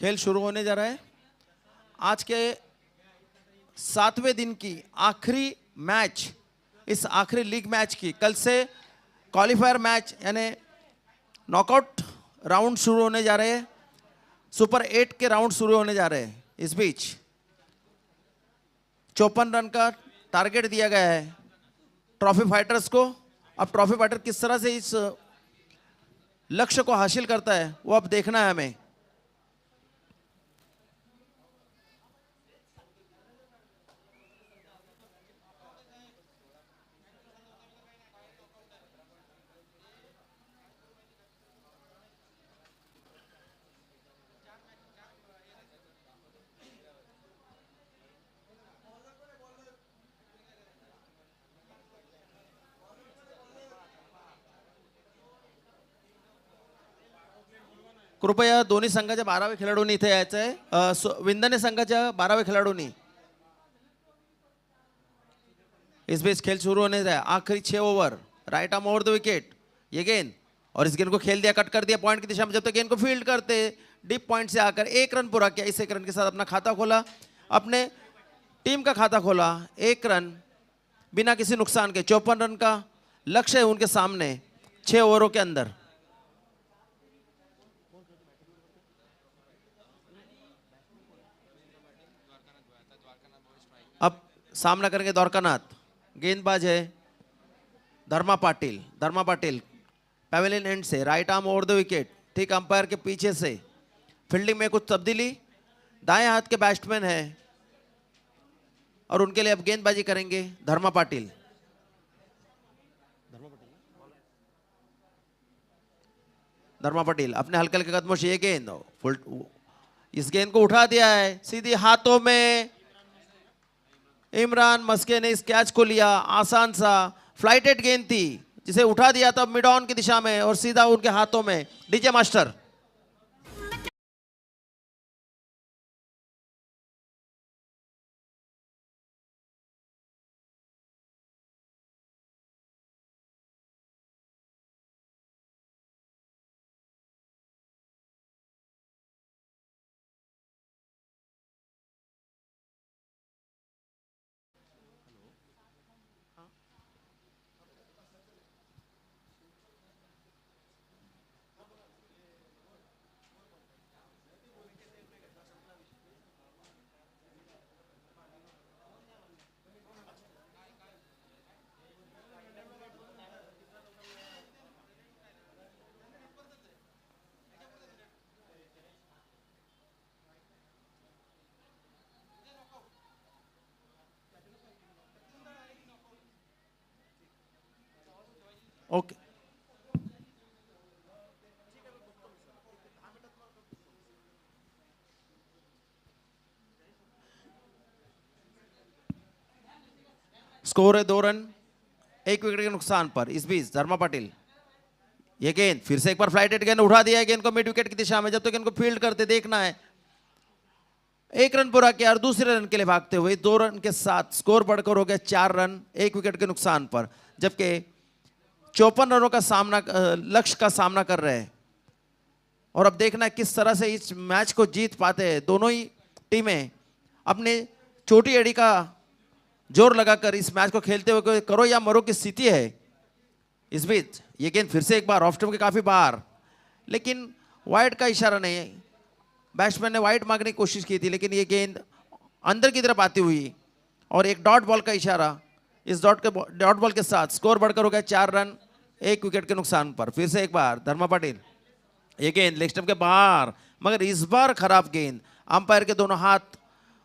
Speaker 2: खेल शुरू होने जा रहा है। आज के 7वें दिन की आखिरी मैच, इस आखिरी लीग मैच की, कल से क्वालिफायर मैच यानी नॉकआउट राउंड शुरू होने जा रहे हैं। सुपर 8 के राउंड शुरू होने जा रहे हैं। इस बीच 54 रन का टारगेट दिया गया है ट्रॉफी फाइटर्स को। अब ट्रॉफी फाइटर किस तरह से इस लक्ष्य को हासिल करता है वो अब देखना है हमें। कृपया दोन्ही संघाच्या 12व्या खेळाडूंनी इथे यायचं आहे। विंदने संघाच्या 12व्या खेळाडूंनी। इस बीच खेल शुरू होने है। आखिरी 6 over, right arm over the wicket, ये गेंद, और इस गेंद को खेल दिया, कट कर दिया पॉइंट की दिशा में। जब तक गेंद को फील्ड करते डीप पॉइंट से आकर 1 रन पूरा किया। इस 1 रन के साथ अपना खाता खोला, अपने टीम का खाता खोला। 1 रन बिना किसी नुकसान के। 54 रन का लक्ष्य है उनके सामने 6 ओवरों के अंदर। अब सामना करेंगे द्वारकानाथ। गेंदबाज है धर्मा पाटिल। धर्मा पाटिल पैवेलियन एंड से, right arm over the wicket, ठीक अंपायर के पीछे से। फील्डिंग में कुछ तब्दीली, दाएं हाथ के बैट्समैन है और उनके लिए अब गेंदबाजी करेंगे धर्मा पाटिल। धर्मा पाटिल अपने हल्के हल्के कदमों से ये गेंद फुल, इस गेंद को उठा दिया है सीधी हाथों में। इमरान मस्के ने इस कैच को लिया। आसान सा फ्लाइटेड गेंद थी जिसे उठा दिया तब मिड ऑन की दिशा में और सीधा उनके हाथों में। DJ master. ओके, स्कोर है 2 रन 1 विकेट के नुकसान पर। इस बीच धर्मा पाटिल, ये गेंद फिर से एक बार फ्लाइटेड गेंद, उठा दिया है गेंद को मिड विकेट की दिशा में। जब तक गेंद को फील्ड करते देखना है। 1 रन पूरा किया और दूसरे रन के लिए भागते हुए 2 रन के साथ स्कोर बढ़कर हो गया 4 रन 1 विकेट के नुकसान पर। जबकि 54 रनों का सामना, लक्ष्य का सामना कर रहे हैं। और अब देखना है किस तरह से इस मैच को जीत पाते हैं। दोनों ही टीमें अपने छोटी एड़ी का जोर लगाकर इस मैच को खेलते हुए करो या मरो की स्थिति है। इस बीच ये गेंद फिर से एक बार ऑफ स्टंप के काफी बाहर, लेकिन वाइड का इशारा नहीं है। बैट्समैन ने वाइड मांगने की कोशिश की थी लेकिन ये गेंद अंदर की तरफ आती हुई और एक डॉट बॉल का इशारा। इस डॉट बॉल के साथ स्कोर बढ़कर हो गया 4 रन 1 विकेट के नुकसान पर। फिर से एक बार धर्मा पाटिल, ये गेंद लेग स्टंप के बाहर, मगर इस बार खराब गेंद। अंपायर के दोनों हाथ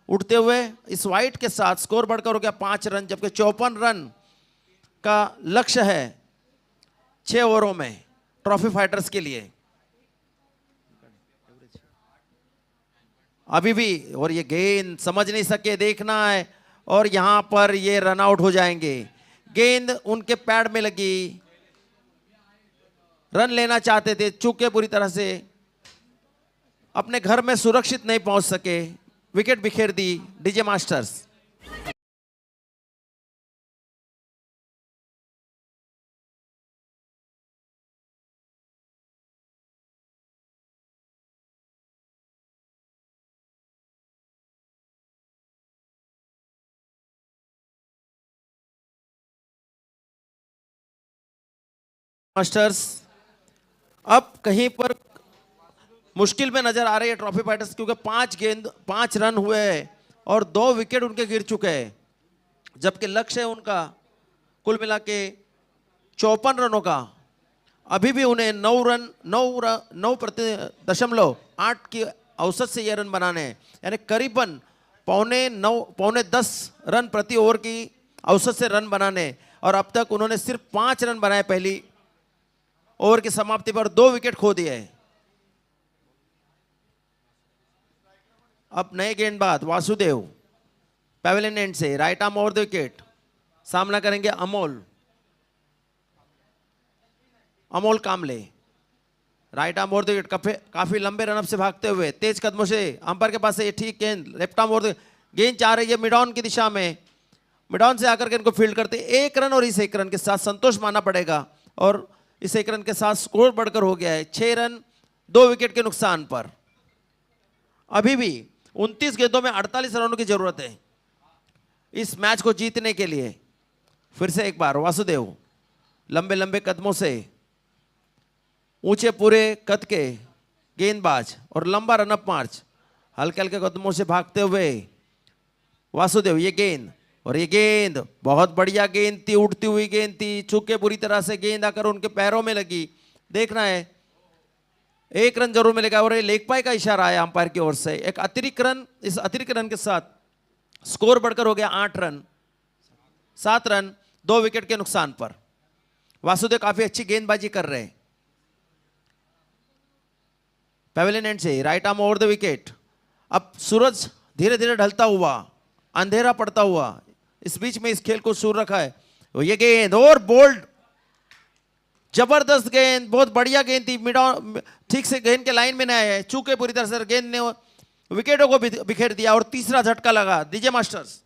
Speaker 2: उठते हुए इस वाइट के साथ स्कोर बढ़कर हो गया 5 रन। जबकि 54 रन का लक्ष्य है 6 ओवरों में ट्रॉफी फाइटर्स के लिए अभी भी। और ये गेंद समझ नहीं सके, देखना है, और यहां पर ये रन आउट हो जाएंगे। गेंद उनके पैड में लगी, रन लेना चाहते थे, चूके पूरी तरह से अपने घर में सुरक्षित नहीं पहुंच सके, विकेट बिखेर दी डीजे मास्टर्स। मास्टर्स अब कहीं पर मुश्किल में नजर आ रही है ट्रॉफी फाइटर्स, क्योंकि 5 रन हुए हैं और 2 विकेट उनके गिर चुके हैं, जबकि लक्ष्य है उनका कुल मिला के 54 रनों का। अभी भी उन्हें 9.8 की औसत से ये रन बनाने हैं, यानी करीबन पौने 10 रन प्रति ओवर की औसत से रन बनाने, और अब तक उन्होंने सिर्फ 5 रन बनाए पहली ओवर की समाप्ति पर, 2 विकेट खो दिए। अब नए गेंदबाज वासुदेव पैवेलियन एंड से right arm over the wicket, सामना करेंगे Amol Kamle. Right arm over the wicket, काफी लंबे रनअप से भागते हुए तेज कदमों से अंपायर के पास से ये ठीक गेंद, लेफ्ट आर्म ओवर द गेंद जा रही है मिड ऑन की दिशा में, मिड ऑन से आकर के इनको फील्ड करते 1 रन, और इस 1 रन के साथ संतोष मानना पड़ेगा, और इस 1 रन के साथ स्कोर बढ़कर हो गया है 6 रन 2 विकेट के नुकसान पर। अभी भी 29 गेंदों में 48 रनों की जरूरत है इस मैच को जीतने के लिए। फिर से एक बार वासुदेव लंबे लंबे कदमों से, ऊंचे पूरे कद के गेंदबाज और लंबा रनअप मार्च, हल्के हल्के कदमों से भागते हुए वासुदेव, ये गेंद, और ये गेंद बहुत बढ़िया गेंद थी, उड़ती हुई गेंद थी, चूके पूरी तरह से गेंद आकर उनके पैरों में लगी। देखना है 1 रन जरूर मिलेगा, और ये लेग पाई का इशारा आया अंपायर की ओर से, एक अतिरिक्त रन, इस अतिरिक्त रन के साथ स्कोर बढ़कर हो गया 7 रन 2 विकेट के नुकसान पर। वासुदेव काफी अच्छी गेंदबाजी कर रहे हैं। पैवेलियन एंड से right arm over the wicket, अब सूरज धीरे धीरे ढलता हुआ, अंधेरा पड़ता हुआ, इस बीच में इस खेल को शुरू रखा है। ये गेंद और बोल्ड, जबरदस्त गेंद, बहुत बढ़िया गेंद थी, मिड ऑन ठीक से गेंद के लाइन में नहीं आया है, चूके पूरी तरह से गेंद ने विकेटों को बिखेर दिया, और तीसरा झटका लगा डीजे मास्टर्स।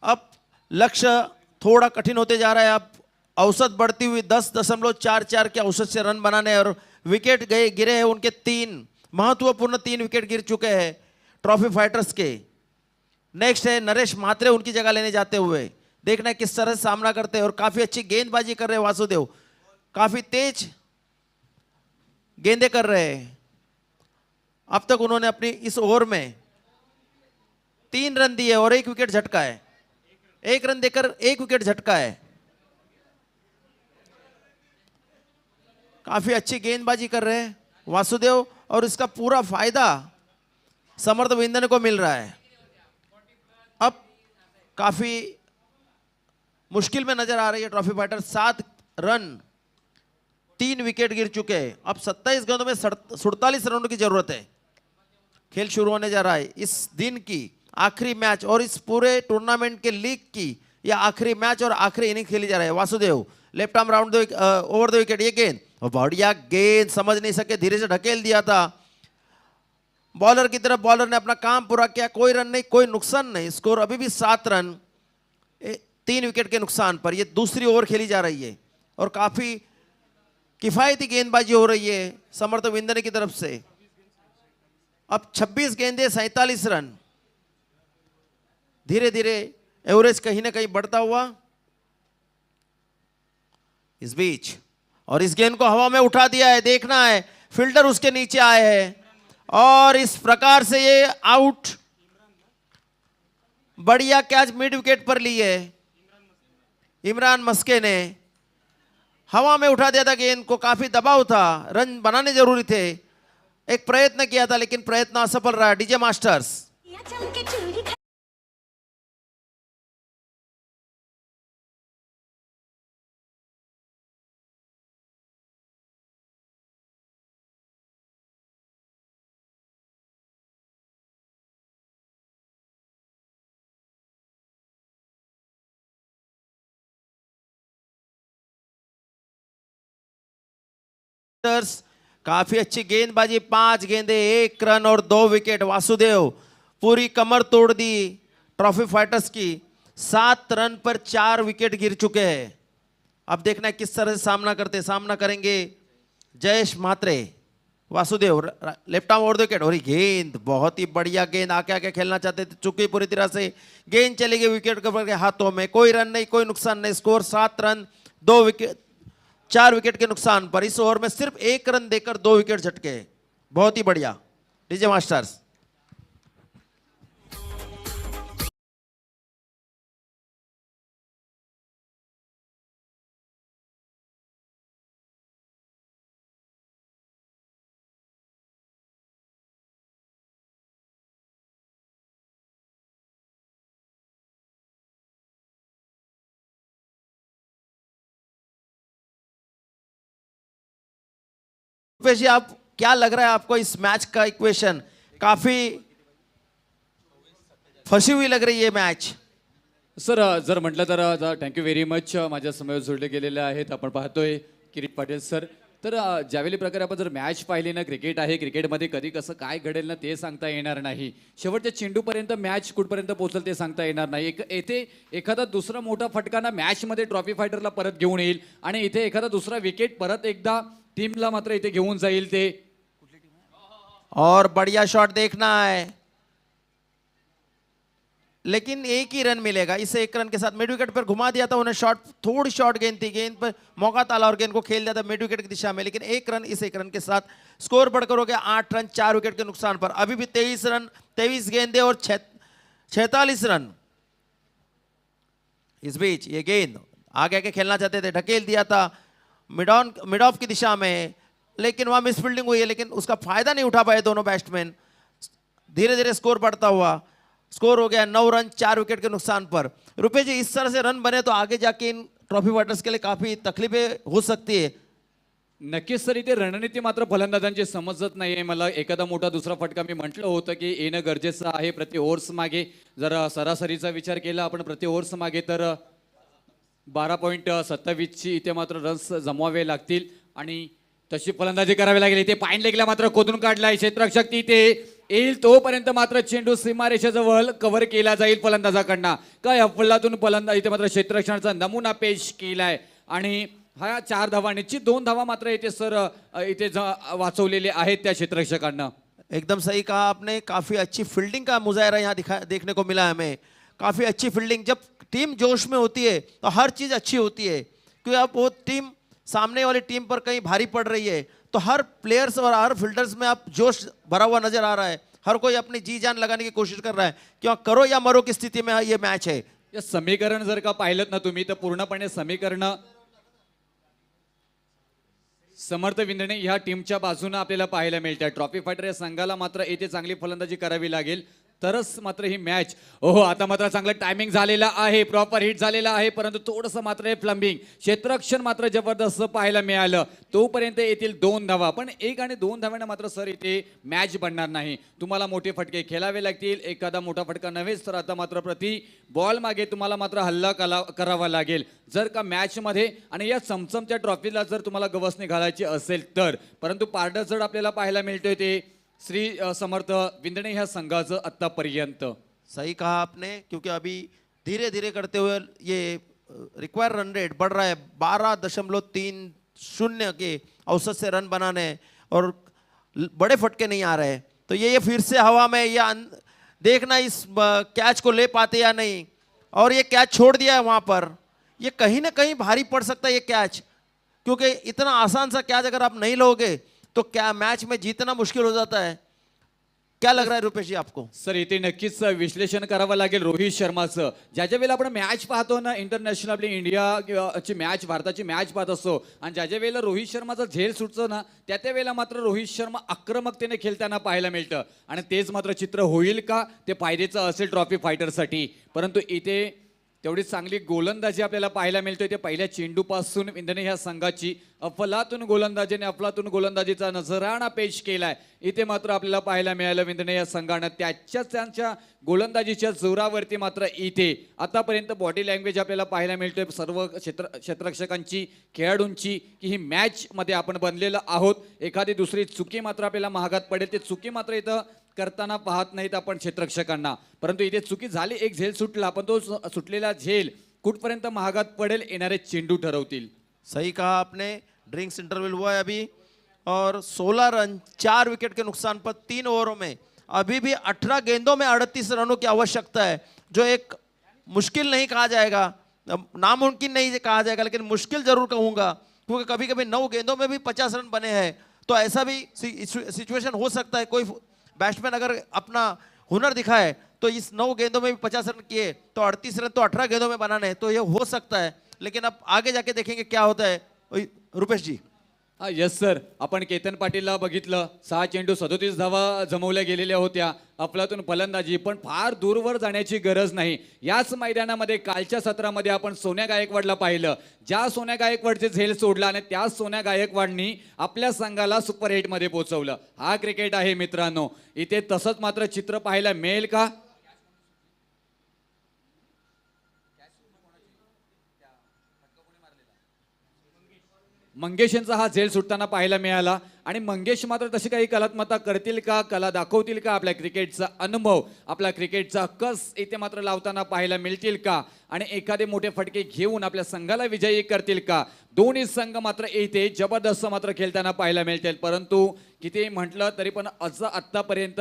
Speaker 2: अब लक्ष्य थोड़ा कठिन होते जा रहा है, अब औसत बढ़ती हुई 10.44 के औसत से रन बनाने, और विकेट गिरे हैं उनके 3 महत्वपूर्ण 3 विकेट गिर चुके हैं ट्रॉफी फाइटर्स के। नेक्स्ट है नरेश म्हात्रे उनकी जगह लेने जाते हुए, देखना है किस तरह से सामना करते हैं, और काफी अच्छी गेंदबाजी कर रहे हैं वासुदेव, काफी तेज गेंदे कर रहे हैं। अब तक उन्होंने अपनी इस ओवर में 3 रन दिए और 1 विकेट झटका है, 1 रन देकर 1 विकेट झटका है। काफी अच्छी गेंदबाजी कर रहे हैं वासुदेव, और इसका पूरा फायदा समर्थ विंदन को मिल रहा है। अब काफी मुश्किल में नजर आ रही है ट्रॉफी फाइटर, 7 रन 3 विकेट गिर चुके हैं, अब 27 गेंदों में 47 रनों की जरूरत है। खेल शुरू होने जा रहा है, इस दिन की आखिरी मैच और इस पूरे टूर्नामेंट के लीग की यह आखिरी मैच और आखिरी इनिंग खेली जा रही है। Vasudev left arm round over the wicket, ये गेंद बढ़िया गेंद, समझ नहीं सके, धीरे से ढकेल दिया था बॉलर की तरफ, बॉलर ने अपना काम पूरा किया, कोई रन नहीं, कोई नुकसान नहीं, स्कोर अभी भी 7 रन 3 विकेट के नुकसान पर। यह दूसरी ओवर खेली जा रही है और काफी किफायती गेंदबाजी हो रही है समर्थ विंदने की तरफ से। अब 26 गेंदे 47 रन, धीरे धीरे एवरेज कहीं ना कहीं बढ़ता हुआ इस बीच, और इस गेंद को हवा में उठा दिया है, देखना है फील्डर उसके नीचे आए हैं, और इस प्रकार से ये आउट, बढ़िया कैच मिड विकेट पर ली है इमरान मस्के ने, हवा में उठा दिया था गेंद को, काफी दबाव था, रन बनाने जरूरी थे, एक प्रयत्न किया था लेकिन प्रयत्न असफल रहा। डीजे मास्टर्स काफी अच्छी गेंदबाजी, 5 गेंदे 1 रन और 2 विकेट। वासुदेव पूरी कमर तोड़ दी ट्रॉफी फाइटर्स की, 7 रन पर 4 विकेट गिर चुके हैं। अब देखना है किस तरह से सामना करेंगे Jayesh Mhatre. Vasudev left arm over the wicket और ये गेंद बहुत ही बढ़िया गेंद, आके आके खेलना चाहते थे, चुकी पूरी तरह से, गेंद चली गई विकेट कीपर के हाथों में। कोई रन नहीं, कोई नुकसान नहीं। स्कोर 7 रन 2 विकेट 4 विकेट के नुकसान पर। इस ओवर में सिर्फ 1 रन देकर 2 विकेट झटके। बहुत ही बढ़िया डीजे मास्टर्स। रुपेश जी, आप क्या लग रहा है आपको इस मैच का इक्वेशन? काफी फसी हुई लग रही है मैच।
Speaker 5: सर जर म्हटलं तर थँक्यू व्हेरी मच. माझ्या समोर जोडले गेलेले आहेत. आपण पाहतोय किरीट पाटील सर. तर ज्यावेळी प्रकारे आपण जर मॅच पाहिली ना, क्रिकेट आहे, क्रिकेटमध्ये कधी कसं काय घडेल ना ते सांगता येणार नाही. शेवटच्या चेंडूपर्यंत मॅच कुठपर्यंत पोहोचेल ते सांगता येणार नाही. येथे एखादा दुसरा मोठा फटका ना मॅचमध्ये ट्रॉफी फायटरला परत घेऊन येईल आणि इथे एखादा दुसरा विकेट परत एकदा टीमला मात्र इथे घेऊन जाईल ते.
Speaker 2: और बढ़िया शॉट देखना है, लेकिन एक ही रन मिलेगा इस 1 रन के साथ। मिड विकेट पर घुमा दिया था उन्हें शॉट, थोड़ी शॉर्ट गेंद थी, गेंद पर मौका ताला और गेंद को खेल दिया था मिड विकेट की दिशा में, लेकिन 1 रन इस 1 रन के साथ। स्कोर बढ़कर हो गया 8 रन 4 विकेट के नुकसान पर। अभी भी 23 रन 23 गेंदे और 46 रन। इस बीच ये गेंद आगे आगे खेलना चाहते थे, ढकेल दिया था मिड ऑफ की दिशा में, लेकिन वहां मिसफील्डिंग हुई है, लेकिन उसका फायदा नहीं उठा पाए दोनों बैट्समैन। धीरे धीरे स्कोर बढ़ता हुआ, स्कोर हो गया 9 रन 4 विकेट के नुकसान पर। रुपेश जी, इस तरह से रन बने तो आगे जाके इन ट्रॉफी फाइटर्स के लिए काफी तकलीफें हो सकती है।
Speaker 5: नक्कीच सर, इथे रणनीती मात्र फलंदाजांची समजत नाहीये. मला एखादा मोठा दुसरा फटका मी म्हटलं होतं की येणं गरजेचं आहे प्रति ओव्हर्स मागे. जर सरासरीचा विचार केला आपण प्रति ओव्हर्स मागे तर 12.27 ची इथे मात्र रन्स जमवावे लागतील आणि तशी फलंदाजी करावी लागेल. इथे पाईन लेगला मात्र खोदून काढलाय क्षेत्ररक्षक, तिथे येईल तोपर्यंत मात्र चेंडू सीमारेषेजवळ कव्हर केला जाईल फलंदाजाकडनं. काय अफलातून फलंदाज इथे मात्र क्षेत्ररक्षणाचा नमुना पेश केलाय आणि हा 4 धावा, निश्चित 2 धावा मात्र इथे सर इथे वाचवलेले आहेत त्या क्षेत्ररक्षकांना.
Speaker 2: एकदम सही कहा आपने, काफी अच्छी फील्डिंग का मुजाहरा यहाँ देखने को मिला हमें। काफी अच्छी फील्डिंग, जब टीम जोश में होती है तो हर चीज अच्छी होती है, क्योंकि अब वो टीम सामने वाली टीम पर कहीं भारी पड़ रही है तो हर प्लेयर्स और हर फील्डर्स में अब जोश भरा हुआ नजर आ रहा है। हर कोई अपनी जी जान लगाने की कोशिश कर रहा है, क्यों करो या मरो की स्थिति में ये मैच है।
Speaker 5: या समीकरण जर का पाहिलं ना तुम्ही तर पूर्णपणे समीकरण समर्थ विंदणे ह्या टीमच्या बाजूने आपल्याला पाहायला मिळतात. ट्रॉफी फायटर या संघाला मात्र येथे चांगली फलंदाजी करावी लागेल तरच मात्र ही मॅच. ओहो, आता मात्र चांगलं टायमिंग झालेलं आहे, प्रॉपर हिट झालेला आहे, परंतु थोडंसं मात्र हे फ्लंबिंग क्षेत्ररक्षण मात्र जबरदस्त पाहायला मिळालं. तोपर्यंत येतील 2 धावा, पण 1 आणि 2 धाव्यानं मात्र सर इथे मॅच बनणार नाही. तुम्हाला मोठे फटके खेळावे लागतील. एखादा मोठा फटका नव्हेच तर आता मात्र प्रति बॉल मागे तुम्हाला मात्र हल्ला करावा लागेल जर का मॅचमध्ये आणि या चमचमच्या ट्रॉफीला जर तुम्हाला गवसणी घालायची असेल तर. परंतु पारडं जड आपल्याला पाहायला मिळतोय ते श्री समर्थ विंदणे ह्या संघाचं आतापर्यंत.
Speaker 2: सही कहा आपने, क्योंकि अभी धीरे धीरे करते हुए ये रिक्वायर रन रेट बढ़ रहा है 12.30 के औसत से रन बनाने और बड़े फटके नहीं आ रहे, तो ये फिर से हवा में या देखना इस कैच को ले पाते या नहीं। और ये कैच छोड़ दिया है वहाँ पर, ये कहीं ना कहीं भारी पड़ सकता है ये कैच, क्योंकि इतना आसान सा कैच अगर आप नहीं लोगे तो क्या मैच में जीतना मुश्किल हो जाता है। क्या लग रहा है रुपेश जी आपको?
Speaker 5: सर इथे नक्कीच विश्लेषण करावं लागेल रोहित शर्माचं. ज्या ज्या वेळेला आपण मॅच पाहतो ना, इंटरनॅशनल आपली इंडियाची मॅच, भारताची मॅच पाहत असतो आणि ज्या ज्या वेळेला रोहित शर्माचा झेल सुटतो ना त्या त्या वेळेला मात्र रोहित शर्मा आक्रमकतेने खेळताना पाहायला मिळतं आणि तेच मात्र चित्र होईल का ते फायद्याचं असेल ट्रॉफी फायटरसाठी. परंतु इथे तेवढी चांगली गोलंदाजी आपल्याला पाहायला मिळतोय. ते पहिल्या चेंडूपासून विंदणे ह्या संघाची अफलातून गोलंदाजीने अफलातून गोलंदाजीचा नजराणा पेश केलाय. इथे मात्र आपल्याला पाहायला मिळालं विंदणे या संघानं त्यांच्या गोलंदाजीच्या जोरावरती मात्र इथे आतापर्यंत बॉडी लँग्वेज आपल्याला पाहायला मिळतोय सर्व क्षेत्ररक्षकांची, खेळाडूंची, की ही मॅच मध्ये आपण बनलेलं आहोत. एखादी दुसरी चुकी मात्र आपल्याला महागात पडेल, ते चुकी मात्र इथं करताना पाहत नाहीत आपण क्षेत्ररक्षकांना, परंतु इथे चुकी झाली, एक झेल सुटला, पण तो सुटलेला झेल कुठपर्यंत महागात पडेल येणारे चेंडू ठरवतील.
Speaker 2: सही कहा आपने, ड्रिंक्स इंटरवल हुआ है अभी और 16 रन 4 विकेट के नुकसान पर 3 ओवरों में अभी भी 18 गेंदों में 38 रनों की आवश्यकता है, जो एक मुश्किल नहीं कहा जाएगा, नामुमकिन नहीं कहा जाएगा, लेकिन मुश्किल जरूर कहूंगा, क्योंकि कभी कभी 9 गेंदों में भी 50 रन बने हैं, तो ऐसा भी सिचुएशन हो सकता है। कोई बैट्समैन अगर अपना हुनर दिखाए तो इस 9 गेंदों में भी 50 रन किए तो 38 रन तो 18 गेंदों में बनाने हैं, तो ये हो सकता है, लेकिन अब आगे जाके देखेंगे क्या होता है। रुपेश जी,
Speaker 5: यस सर, आपण केतन पाटीलला बघितलं, 6 चेंडू 37 धावा जमवल्या गेलेल्या होत्या, अफलातून फलंदाजी, पण फार दूरवर जाण्याची गरज नाही. याच मैदानामध्ये कालच्या सत्रामध्ये आपण सोन्या गायकवाडला पाहिलं, ज्या सोन्या गायकवाडचे झेल सोडला आणि त्याच सोन्या गायकवाडनी आपल्या संघाला सुपर 8 मध्ये पोहोचवलं. हा क्रिकेट आहे मित्रांनो. इथे तसंच मात्र चित्र पाहायला मिळेल का? मंगेश यांचा हा झेल सुटताना पाहायला मिळाला आणि मंगेश मात्र तशी काही कलात्मकता करतील का, कला दाखवतील का, आपल्या क्रिकेटचा अनुभव, आपला क्रिकेटचा कस इथे मात्र लावताना पाहायला मिळतील का आणि एखादे मोठे फटके घेऊन आपल्या संघाला विजयी करतील का. दोन्ही संघ मात्र इथे जबरदस्त मात्र खेळताना पाहायला मिळतील, परंतु किती म्हटलं तरी पण असं आत्तापर्यंत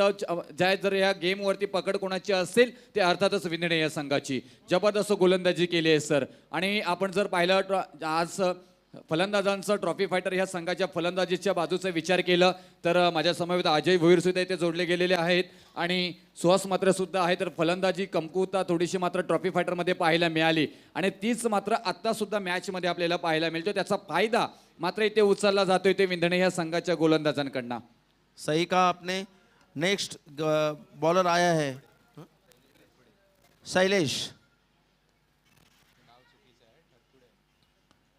Speaker 5: ज्या जर या गेमवरती पकड कोणाची असेल ते अर्थातच विनणे या संघाची. जबरदस्त गोलंदाजी केली आहे सर. आणि आपण जर पाहिलं आज फलंदाजांचं ट्रॉफी फायटर ह्या संघाच्या फलंदाजीच्या बाजूचा विचार केलं तर माझ्या समवेत अजय भोईर सुद्धा इथे जोडले गेलेले आहेत आणि सुहास मात्र सुद्धा आहे. तर फलंदाजी कमकुवता थोडीशी मात्र ट्रॉफी फायटर मध्ये पाहायला मिळाली आणि तीच मात्र आता सुद्धा मॅच मध्ये आपल्याला पाहायला मिळतो. त्याचा फायदा मात्र इथे उचलला जातोय ते विंधणे ह्या संघाच्या गोलंदाजांकडनं.
Speaker 2: सही कहा आपने. नेक्स्ट बॉलर आया है शैलेश.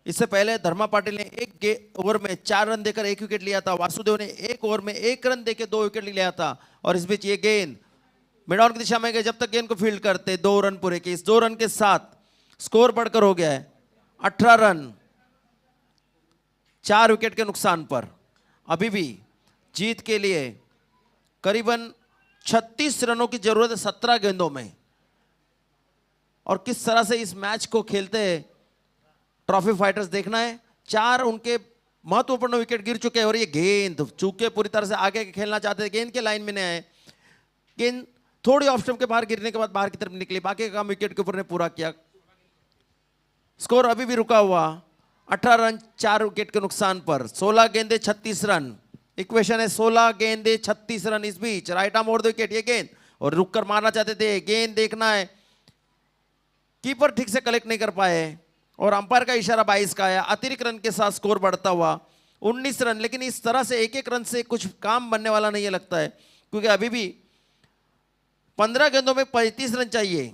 Speaker 2: इससे पहले धर्मा पाटिल ने एक ओवर में 4 रन देकर 1 विकेट लिया था, वासुदेव ने 1 ओवर में 1 रन देकर 2 विकेट लिया था, और इस बीच ये गेंद मिड ऑन की दिशा में गए, जब तक गेंद को फील्ड करते 2 रन पूरे किए. इस 2 रन के साथ स्कोर बढ़कर हो गया है 18 रन 4 विकेट के नुकसान पर. अभी भी जीत के लिए करीबन 36 रनों की जरूरत है 17 गेंदों में, और किस तरह से इस मैच को खेलते हैं ट्रॉफी फाइटर्स देखना है. 4 उनके महत्वपूर्ण विकेट गिर चुके हैं, और ये गेंद चूके पूरी तरह से आगे खेलना चाहते थे, गेंद के लाइन में नहीं आए, गेंद थोड़ी ऑफ स्टंप के बाहर गिरने के बाद बाहर की तरफ निकली, बाकी का काम विकेट के ऊपर ने पूरा किया. स्कोर अभी भी रुका हुआ 18 रन 4 विकेट के नुकसान पर. 16 गेंदे 36 रन. इक्वेशन है 16 गेंदे 36 रन. इस बीच right arm over the wicket, ये गेंद और रुक कर मारना चाहते थे, गेंद देखना है, कीपर ठीक से कलेक्ट नहीं कर पाए, और अंपायर का इशारा 22 का है. अतिरिक्त रन के साथ स्कोर बढ़ता हुआ 19 रन. लेकिन इस तरह से एक एक रन से कुछ काम बनने वाला नहीं है लगता है, क्योंकि अभी भी 15 गेंदों में 35 रन चाहिए.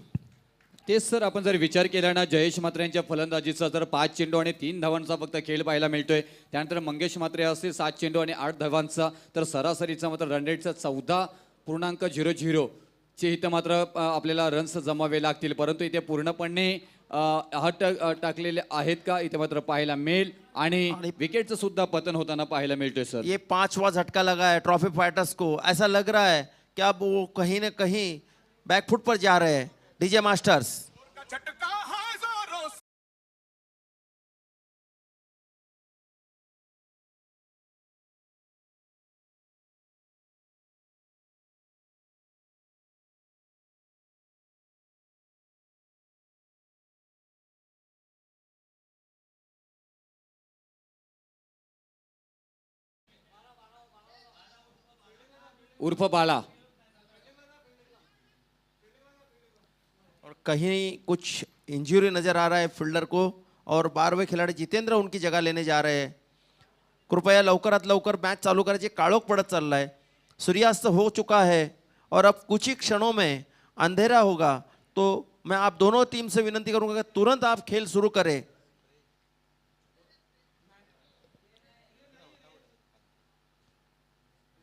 Speaker 5: तेच सर, आपण जर विचार केला ना, जयेश मात्रे यांच्या फलंदाजीचा जर 5 चेंडू आणि 3 धावांचा फक्त खेळ पाहायला मिळतोय. त्यानंतर मंगेश मात्रे असतील 7 चेंडू आणि 8 धावांचा, तर सरासरीचा मात्र रन रेटचा 14.00 चे इथं मात्र आपल्याला रन्स जमावे लागतील. परंतु इथे पूर्णपणे हट टाकलेले आहेत का इथे मात्र पाहायला मिळेल, आणि विकेटचं सुद्धा पतन होताना पाहायला मिळतोय सर.
Speaker 2: ये 5वां झटका लगा है ट्रॉफी फाइटर्स को. ऐसा लग रहा है कि अब वो कहीं ना कहीं बैकफुट पर जा रहे हैं. DJ masters.
Speaker 5: उर्फ बाला.
Speaker 2: और कहीं कुछ इंजरी नजर आ रहा है फील्डर को, और 12वें खिलाड़ी जितेंद्र उनकी जगह लेने जा रहे हैं. कृपया लवकरात लवकर मैच चालू करायची. काळोख पडत चालला है, सूर्यास्त हो चुका है, और अब कुछ ही क्षणों में अंधेरा होगा. तो मैं आप दोनों टीम से विनंती करूंगा कि तुरंत आप खेल शुरू करें.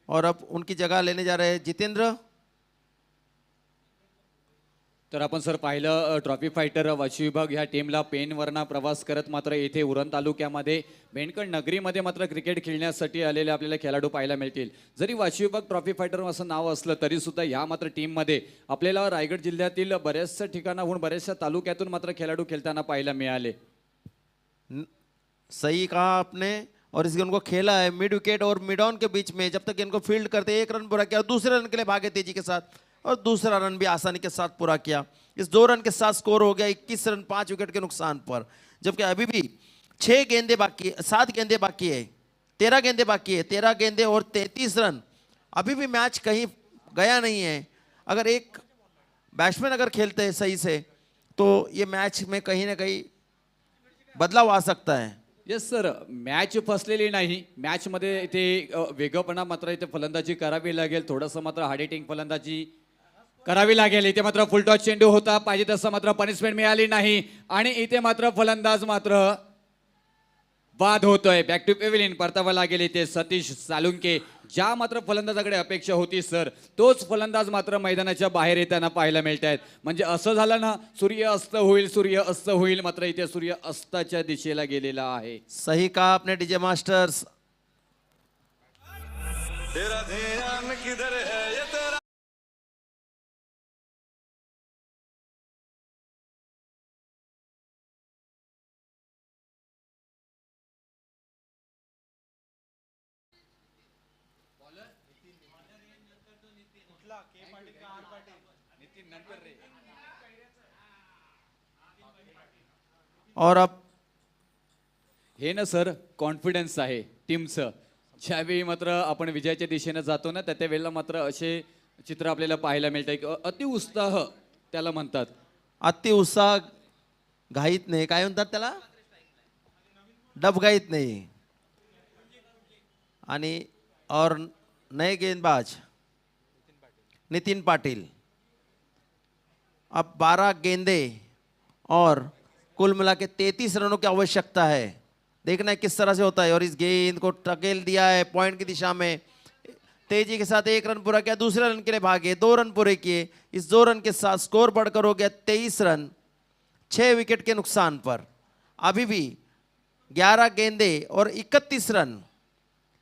Speaker 2: और अब उनकी जगह लेने जा रहे हैं जितेंद्र.
Speaker 5: तर आपण सर पाहिलं ट्रॉफी फायटर वाशी विभाग ह्या टीमला पेनवरना प्रवास करत मात्र येथे उरण तालुक्यामध्ये बेंडकड नगरीमध्ये मात्र क्रिकेट खेळण्यासाठी आलेले आपल्याला खेळाडू पाहायला मिळतील. जरी वाशी विभाग ट्रॉफी फायटर असं नाव असलं तरी सुद्धा ह्या मात्र टीममध्ये आपल्याला रायगड जिल्ह्यातील बऱ्याचशा ठिकाणाहून बऱ्याचशा तालुक्यातून मात्र खेळाडू खेळताना पाहायला मिळाले.
Speaker 2: सही कहा आपने. और इसके उनको खेला है मिड विकेट और मिड ऑन के बीच में, जब तक इनको फील्ड करते एक रन पूरा किया, दूसरे रन के लिए भागे तेजी के साथ और दूसरा रन भी आसानी के साथ पूरा किया. इस 2 रन के साथ स्कोर हो गया 21 रन 5 विकेट के नुकसान पर. जबकि अभी भी 6 गेंदे बाकी, 7 गेंदे बाकी है, 13 गेंदे बाकी है. 13 गेंदे और 33 रन. अभी भी मैच कहीं गया नहीं है. अगर एक बैट्समैन अगर खेलते हैं सही से तो ये मैच में कहीं ना कहीं बदलाव आ सकता है.
Speaker 5: येस सर, मॅच फसलेली नाही. मॅचमध्ये इथे वेगळपणा मात्र इथे फलंदाजी करावी लागेल. थोडंसं मात्र हार्ड हिटिंग फलंदाजी करावी लागेल. इथे मात्र फुलटॉस चेंडू होता, पाहिजे तसं मात्र पनिशमेंट मिळाली नाही आणि इथे मात्र फलंदाज मात्र बाद होतोय. बॅक टू पेव्हिलियन परतावा लागेल इथे सतीश सालुंके. ज्या मात्र फलंदाजाकडे अपेक्षा होती सर, तोच फलंदाज मात्र मैदानाच्या बाहेर येताना पाहायला मिळत आहेत. म्हणजे असं झालं ना, सूर्य अस्त होईल, मात्र इथे सूर्य अस्ताच्या दिशेला गेलेला आहे.
Speaker 2: सही कहा आपने डीजे मास्टर्स. और अब
Speaker 5: हे ना सर कॉन्फिडन्स आहे टीमचं. ज्यावेळी मात्र आपण विजयाच्या दिशेने जातो ना, त्या वेळेला मात्र असे चित्र आपल्याला पाहायला मिळतं की अति उत्साह त्याला म्हणतात.
Speaker 2: अति उत्साह घाईत नाही, काय म्हणतात त्याला, डबघाईत नहीं. आणि और नए गेंदबाज नितिन पाटिल. अब 12 गेंदे और कुल मिला के 33 रनों की आवश्यकता है. देखना है किस तरह से होता है. और इस गेंद को टकेल दिया है पॉइंट की दिशा में, तेजी के साथ 1 रन पूरा किया, दूसरे रन के लिए भागे, 2 रन पूरे किए. इस 2 रन के साथ स्कोर बढ़कर हो गया 23 रन 6 विकेट के नुकसान पर. अभी भी 11 गेंदे और 31 रन,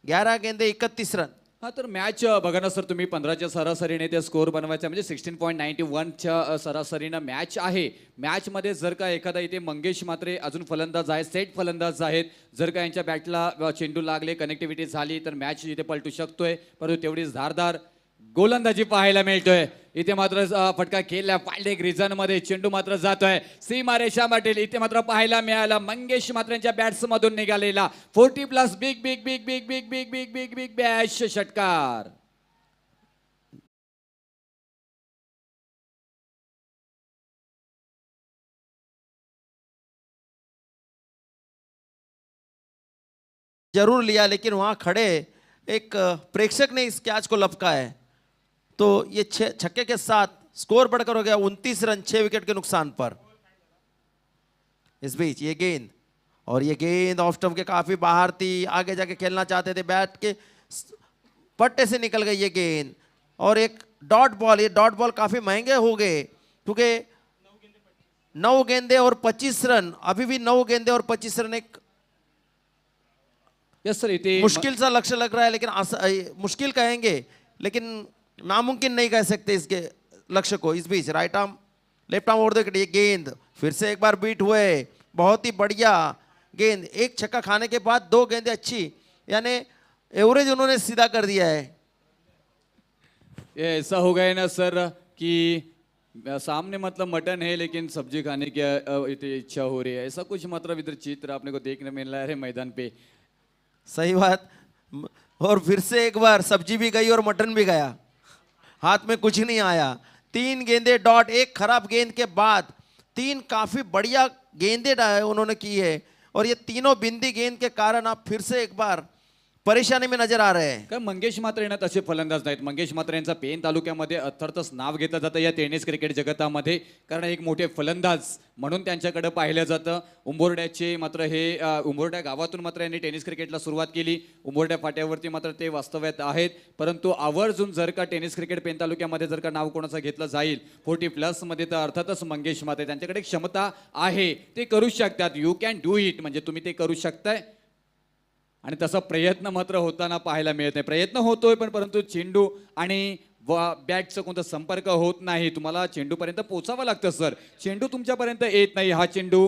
Speaker 2: 11 गेंदे 31 रन.
Speaker 5: हा तर मॅच बघा ना सर, तुम्ही 15च्या सरासरीने ते स्कोर बनवायचा म्हणजे 16.91च्या सरासरीनं मॅच आहे. मॅचमध्ये जर का एखादा इथे मंगेश मात्रे अजून फलंदाज आहे, सेट फलंदाज आहेत, जर का यांच्या बॅटला चेंडू लागले, कनेक्टिव्हिटी झाली तर मॅच इथे पलटू शकतोय. परंतु तेवढीच धारदार गोलंदाजी पाहायला मिळतोय. इथे मात्र फटका खेळला फाल्डेक रिझन मध्ये, चेंडू मात्र जातोय सीमारेषा पाटील. इथे मात्र पाहायला मिळाला मंगेश मात्र यांच्या बॅट्स मधून निघालेला 40+ big big big big big big big big big Bash षटकार.
Speaker 2: जरूर लिया, लेकिन वहां खड़े एक प्रेक्षक ने इस कैच को लपका है. तो ये छक्के के साथ स्कोर बढ़कर हो गया 29 रन 6 विकेट के नुकसान पर. इस बीच ये गेंद, और ये गेंद ऑफ स्टंप के काफी बाहर थी, आगे जाके खेलना चाहते थे, बैट के पट्टे से निकल गई ये गेंद. और एक डॉट बॉल, ये डॉट बॉल काफी महंगे हो गए क्योंकि 9 गेंदे और 25 रन. अभी भी 9 गेंदे और 25 रन एक
Speaker 5: यस सर, इथे
Speaker 2: मुश्किल सा लक्ष्य लग रहा है. लेकिन मुश्किल कहेंगे लेकिन नामुमकिन नहीं कह सकते इसके लक्ष्य को. इस बीच right arm left arm over the गेंद फिर से एक बार बीट हुए. बहुत ही बढ़िया गेंद. एक छक्का खाने के बाद 2 गेंदें अच्छी, यानी एवरेज उन्होंने सीधा कर दिया है.
Speaker 5: ये ऐसा हो गया ना सर कि सामने मतलब मटन है लेकिन सब्जी खाने की इतनी इच्छा हो रही है. ऐसा कुछ मतलब इधर चित्र आपने को देखने मिल रहा है मैदान पे.
Speaker 2: सही बात. और फिर से एक बार सब्जी भी गई और मटन भी गया, हाथ में कुछ नहीं आया. 3 गेंदे डॉट. एक खराब गेंद के बाद 3 काफी बढ़िया गेंदे उन्होंने की है. और ये तीनों बिंदी गेंद के कारण आप फिर से एक बार परेशानी में नजर आ रहे हैं।
Speaker 5: काय मंगेश म्हात्रे ना तसे फलंदाज नाहीत. मंगेश म्हात्रे यांचा पेन तालुक्यामध्ये अर्थातच नाव घेतलं जातं या टेनिस क्रिकेट जगतामध्ये, कारण एक मोठे फलंदाज म्हणून त्यांच्याकडे पाहिलं जातं. उंबोर्ड्याचे मात्र हे उंबोर्ड्या गावातून मात्र यांनी टेनिस क्रिकेटला सुरुवात केली. उंबोर्ड्या फाट्यावरती मात्र ते वास्तव्यात आहेत. परंतु आवर्जून जर का टेनिस क्रिकेट पेन तालुक्यामध्ये जर का नाव कोणाचं घेतलं जाईल 40+ मध्ये, तर अर्थातच मंगेश म्हात्रे. त्यांच्याकडे एक क्षमता आहे, ते करू शकतात. यू कॅन डू इट, म्हणजे तुम्ही ते करू शकताय. आणि तसा प्रयत्न मात्र होताना पाहायला मिळत नाही. प्रयत्न होतोय पण परंतु चेंडू आणि बॅटचा कोणता संपर्क होत नाही. तुम्हाला चेंडूपर्यंत पोहोचावं लागतं सर. चेंडू तुमच्यापर्यंत येत नाही. हा चेंडू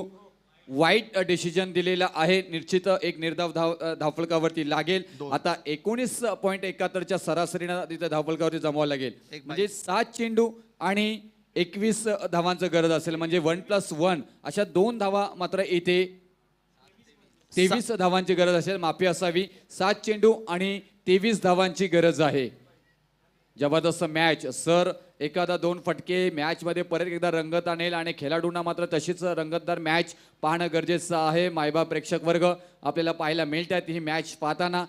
Speaker 5: वाईट डिसिजन दिलेला आहे. निश्चित एक निर्धाव धावफलकावरती लागेल. आता 19.71च्या सरासरीनं तिथे धावफलकावरती जमवावं लागेल. म्हणजे 7 चेंडू आणि 21 धावांचं गरज असेल, म्हणजे 1+1 अशा 2 धावा मात्र इथे 23 धावांची गरज असेल, माफी असावी. 7 चेंडू आणि 23 धावांची गरज आहे. जबरदस्त मॅच सर. एखादा 2 फटके मॅच मध्ये परत एकदा रंगत आणेल आणि खेळाडूंना मात्र तशीच रंगतदार मॅच पाहणं गरजेचं आहे. मायबाप प्रेक्षक वर्ग आपल्याला पाहायला मिळतात ही मॅच पाहताना.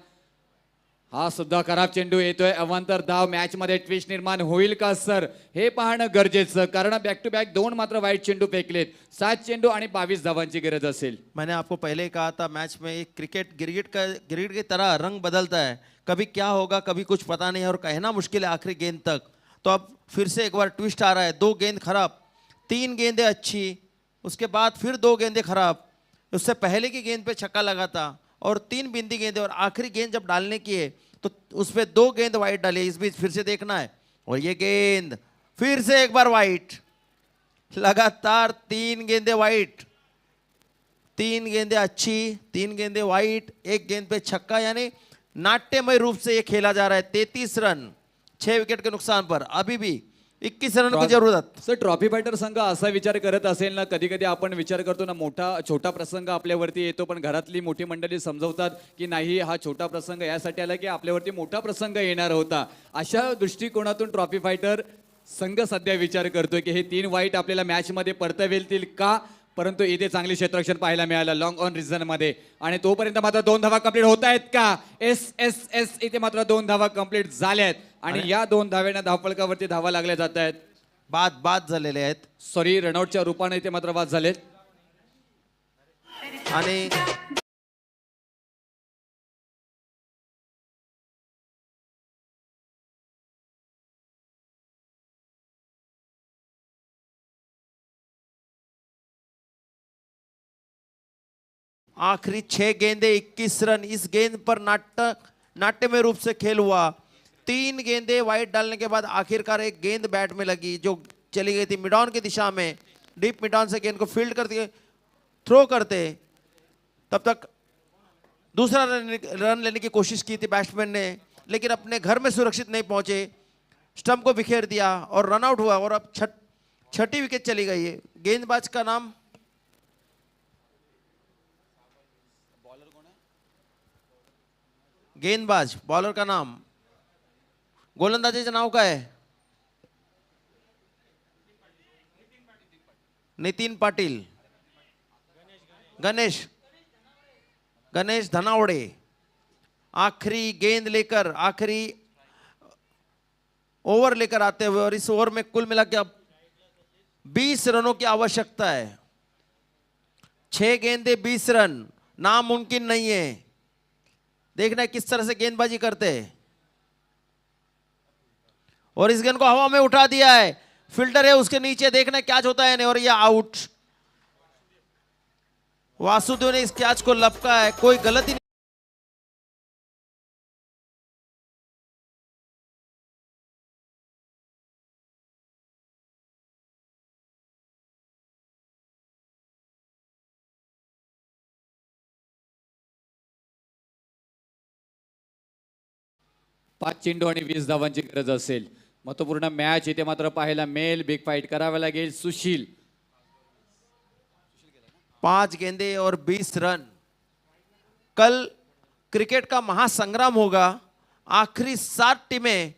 Speaker 5: हा सुद्धा खराब चेंडू येतोय. अवांतर धाव मॅच मध्ये ट्विस्ट निर्माण होईल का सर, हे पाहणं गरजेचं, कारण बॅक टू बॅक 2 मात्र वाईट चेंडू फेकलेत. 7 चेंडू आणि 22 धावांची गरज असेल.
Speaker 2: मैंने आपको पहले ही कहा था, मैच में एक गिरगिट की तरह रंग बदलता है. कभी क्या होगा कभी कुछ पता नहीं, और कहना मुश्किल है आखिरी गेंद तक. तो अब फिर से एक बार ट्विस्ट आ रहा है. 2 गेंद खराब, 3 गेंदें अच्छी, उसके बाद फिर 2 गेंदें खराब. उससे पहले की गेंद पे छक्का लगा था और 3 बिंदी गेंदें, और आखिरी गेंद जब डालने की है तो उस पर 2 गेंद वाइट डाली. इस बीच फिर से देखना है, और ये गेंद फिर से एक बार वाइट. लगातार 3 गेंदें वाइट, 3 गेंदें अच्छी, 3 गेंदें वाइट, 1 गेंद पे छक्का. यानी नाट्यमय रूप से ये खेला जा रहा है. 33 रन 6 विकेट के नुकसान पर. अभी भी 21 रन की जरूरत.
Speaker 5: सर ट्रॉफी फायटर संघ असा विचार करत असेल ना, कधी कधी आपण विचार करतो ना, मोठा छोटा प्रसंग आपल्यावरती येतो, पण घरातली मोठी मंडळी समजवतात की नाही, हा छोटा प्रसंग यासाठी आला की आपल्यावरती मोठा प्रसंग येणार होता. अशा दृष्टिकोनातून ट्रॉफी फायटर संघ सध्या विचार करतोय की हे 3 वाईट आपल्याला मॅच मध्ये परतवेलतील का. परंतु इथे चांगली क्षेत्ररक्षण पाहायला मिळालं लॉंग ऑन रिझन मध्ये, आणि तोपर्यंत मात्र 2 धावा कंप्लीट होत आहेत का. एस इथे मात्र 2 धावा कंप्लीट झाल्यात, आणि या 2 धाव्यांना धावफलकावरती धावा लागल्या जात आहेत.
Speaker 2: बाद झालेले आहेत.
Speaker 5: सॉरी, रनआउटच्या रूपाने इथे मात्र बाद झालेत.
Speaker 2: आणि आखिरी 6 गेंदे 21 रन. इस गेंद पर नाट्यमय रूप से खेल हुआ. 3 गेंदें वाइड डालने के बाद आखिरकार एक गेंद बैट में लगी जो चली गई थी मिडॉन की दिशा में. डीप मिडॉन से गेंद को फील्ड करते थ्रो करते, तब तक दूसरा रन लेने की कोशिश की थी बैट्समैन ने, लेकिन अपने घर में सुरक्षित नहीं पहुंचे. स्टंप को बिखेर दिया और रन आउट हुआ, और अब 6ठी विकेट चली गई है. गेंदबाज का नाम गेंदबाज, बॉलर का नाम, गोलंदाजीचं नाव काय. नितीन पाटील. गणेश धनावड़े. आखिरी गेंद लेकर, आखिरी ओवर लेकर आते हुए, और इस ओवर में कुल मिला के अब 20 रनों की आवश्यकता है. 6 गेंदे 20 रन नामुमकिन नहीं है. देखना है किस तरह से गेंदबाजी करते हैं. और इस गेंद को हवा में उठा दिया है. फील्डर है उसके नीचे, देखना है कैच होता है नहीं, और ये आउट. वासुदेव ने इस कैच को लपका है. कोई गलती नहीं.
Speaker 5: पाच चेंडू आणि 20 धावांची गरज असेल. महत्वपूर्ण मॅच इथे मात्र पाहायला मिळेल. बिग फाईट करावा लागेल. सुशील
Speaker 2: 5 गेंदे और 20 रन. कल क्रिकेट का महासंग्राम होगा. आखिरी 7 टीमें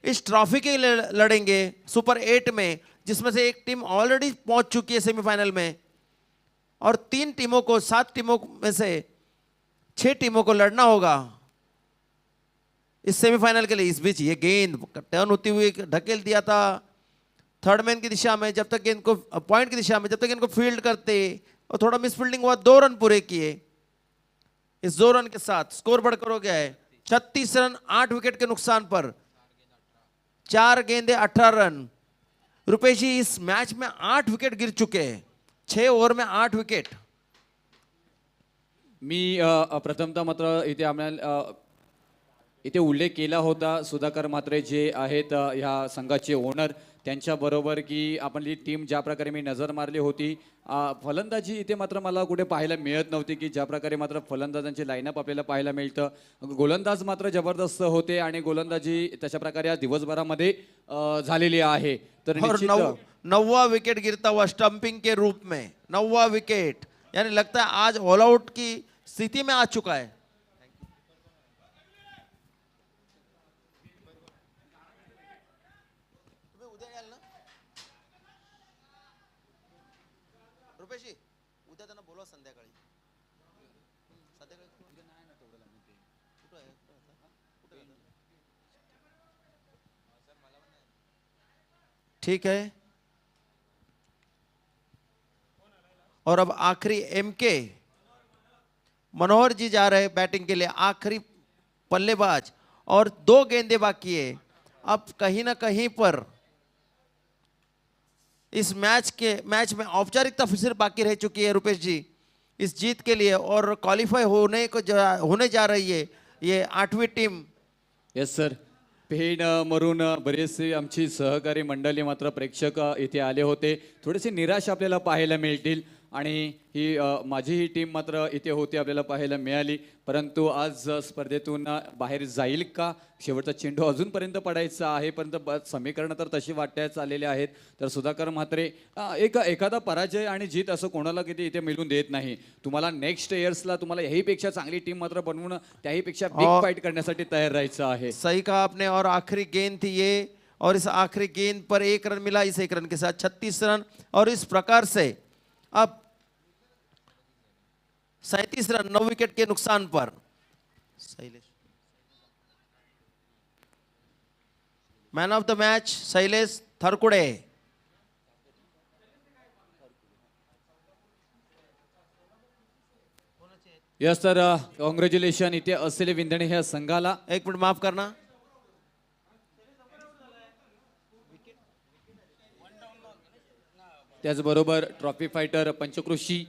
Speaker 2: इस ट्रॉफी के लिए लड़ेंगे सुपर 8 में, जिसमें से एक टीम ऑलरेडी पहुंच चुकी है सेमीफाइनल में, और 3 टीमों को 7 टीमों में से 6 टीमों को लड़ना होगा. इस सेमीफाइनल के लिए। इस बीच ये गेंद टर्न होती हुई ढकेल दिया था थर्ड मैन की दिशा में, जब तक गेंद को पॉइंट की दिशा में, जब तक इनको फील्ड करते और थोड़ा मिस फील्डिंग हुआ, 2 रन पूरे किए। इस 2 रन के साथ स्कोर बढ़कर हो गया है 36 रन 8 विकेट के नुकसान पर। 4 गेंदे 18 रन। रुपेश जी, इस मैच में 8 विकेट गिर चुके हैं, 6 ओव्हर में 8 विकेट।
Speaker 5: मी प्रथमतः मात्र इथे आम्हाला इथे उल्लेख केला होता सुधाकर म्हात्रे जे आहेत ह्या संघाचे ओनर, त्यांच्याबरोबर की आपली टीम ज्या प्रकारे मी नजर मारली होती, फलंदाजी इथे मात्र मला कुठे पाहायला मिळत नव्हती की ज्या प्रकारे मात्र फलंदाजांची लाईनअप आपल्याला पाहायला मिळतं. गोलंदाज मात्र जबरदस्त होते आणि गोलंदाजी तशा प्रकारे आज दिवसभरामध्ये झालेली आहे. तर
Speaker 2: और
Speaker 5: निश्चित
Speaker 2: 9वां विकेट गिरता हुआ स्टंपिंग के रूप में, 9वां विकेट, यानी लगता है आज ऑल आउट की स्थिति में आ चुका है। रुपेशी, उद्या त्यांना बोलवा संध्याकाळी. ठीक है, और अब आखिरी एमके मनोहर जी जा रहे बैटिंग के लिए, आखिरी बल्लेबाज, और 2 गेंदे बाकी है। अब कहीं ना कहीं पर इस मैच में औपचारिकता फिर बाकी रह चुकी है रुपेश जी इस जीत के लिए, और क्वालिफाई होने जा रही है ये 8वीं टीम।
Speaker 5: Yes sir. पेन मरून बरेचसे आमची सहकारी मंडळी मात्र प्रेक्षक इथे आले होते. थोडेसे निराश आपल्याला पाहायला मिळतील आणि ही माझी ही टीम मात्र इथे होती आपल्याला पाहायला मिळाली. परंतु आज स्पर्धेतून बाहेर जाईल का, शेवटचा चेंडू अजूनपर्यंत पडायचा आहे, परंतु समीकरणं तर तशी वाटण्यात आलेले आहेत. तर सुधाकर म्हात्रे एखादा पराजय आणि जीत असं कोणाला किती इथे मिळून देत नाही. तुम्हाला नेक्स्ट इयर्सला तुम्हाला याहीपेक्षा चांगली टीम मात्र बनवून त्याहीपेक्षा बिग फाईट करण्यासाठी तयार राहायचं आहे.
Speaker 2: सही कहा आपने, और आखिरी गेंद थी ये, और इस आखिरी गेंद पर 1 रन मिला, इस 1 रन के साथ 36 रन, और इस प्रकार से अब 37 रन 9 विकेट के नुकसान पर। Shailesh, man of the match Shailesh Tharkude.
Speaker 5: Yes sir, congratulation इथे असलेले विंधणे ह्या संघाला.
Speaker 2: 1 मिनट माफ करना।
Speaker 5: त्याचबरोबर ट्रॉफी फायटर पंचकृषी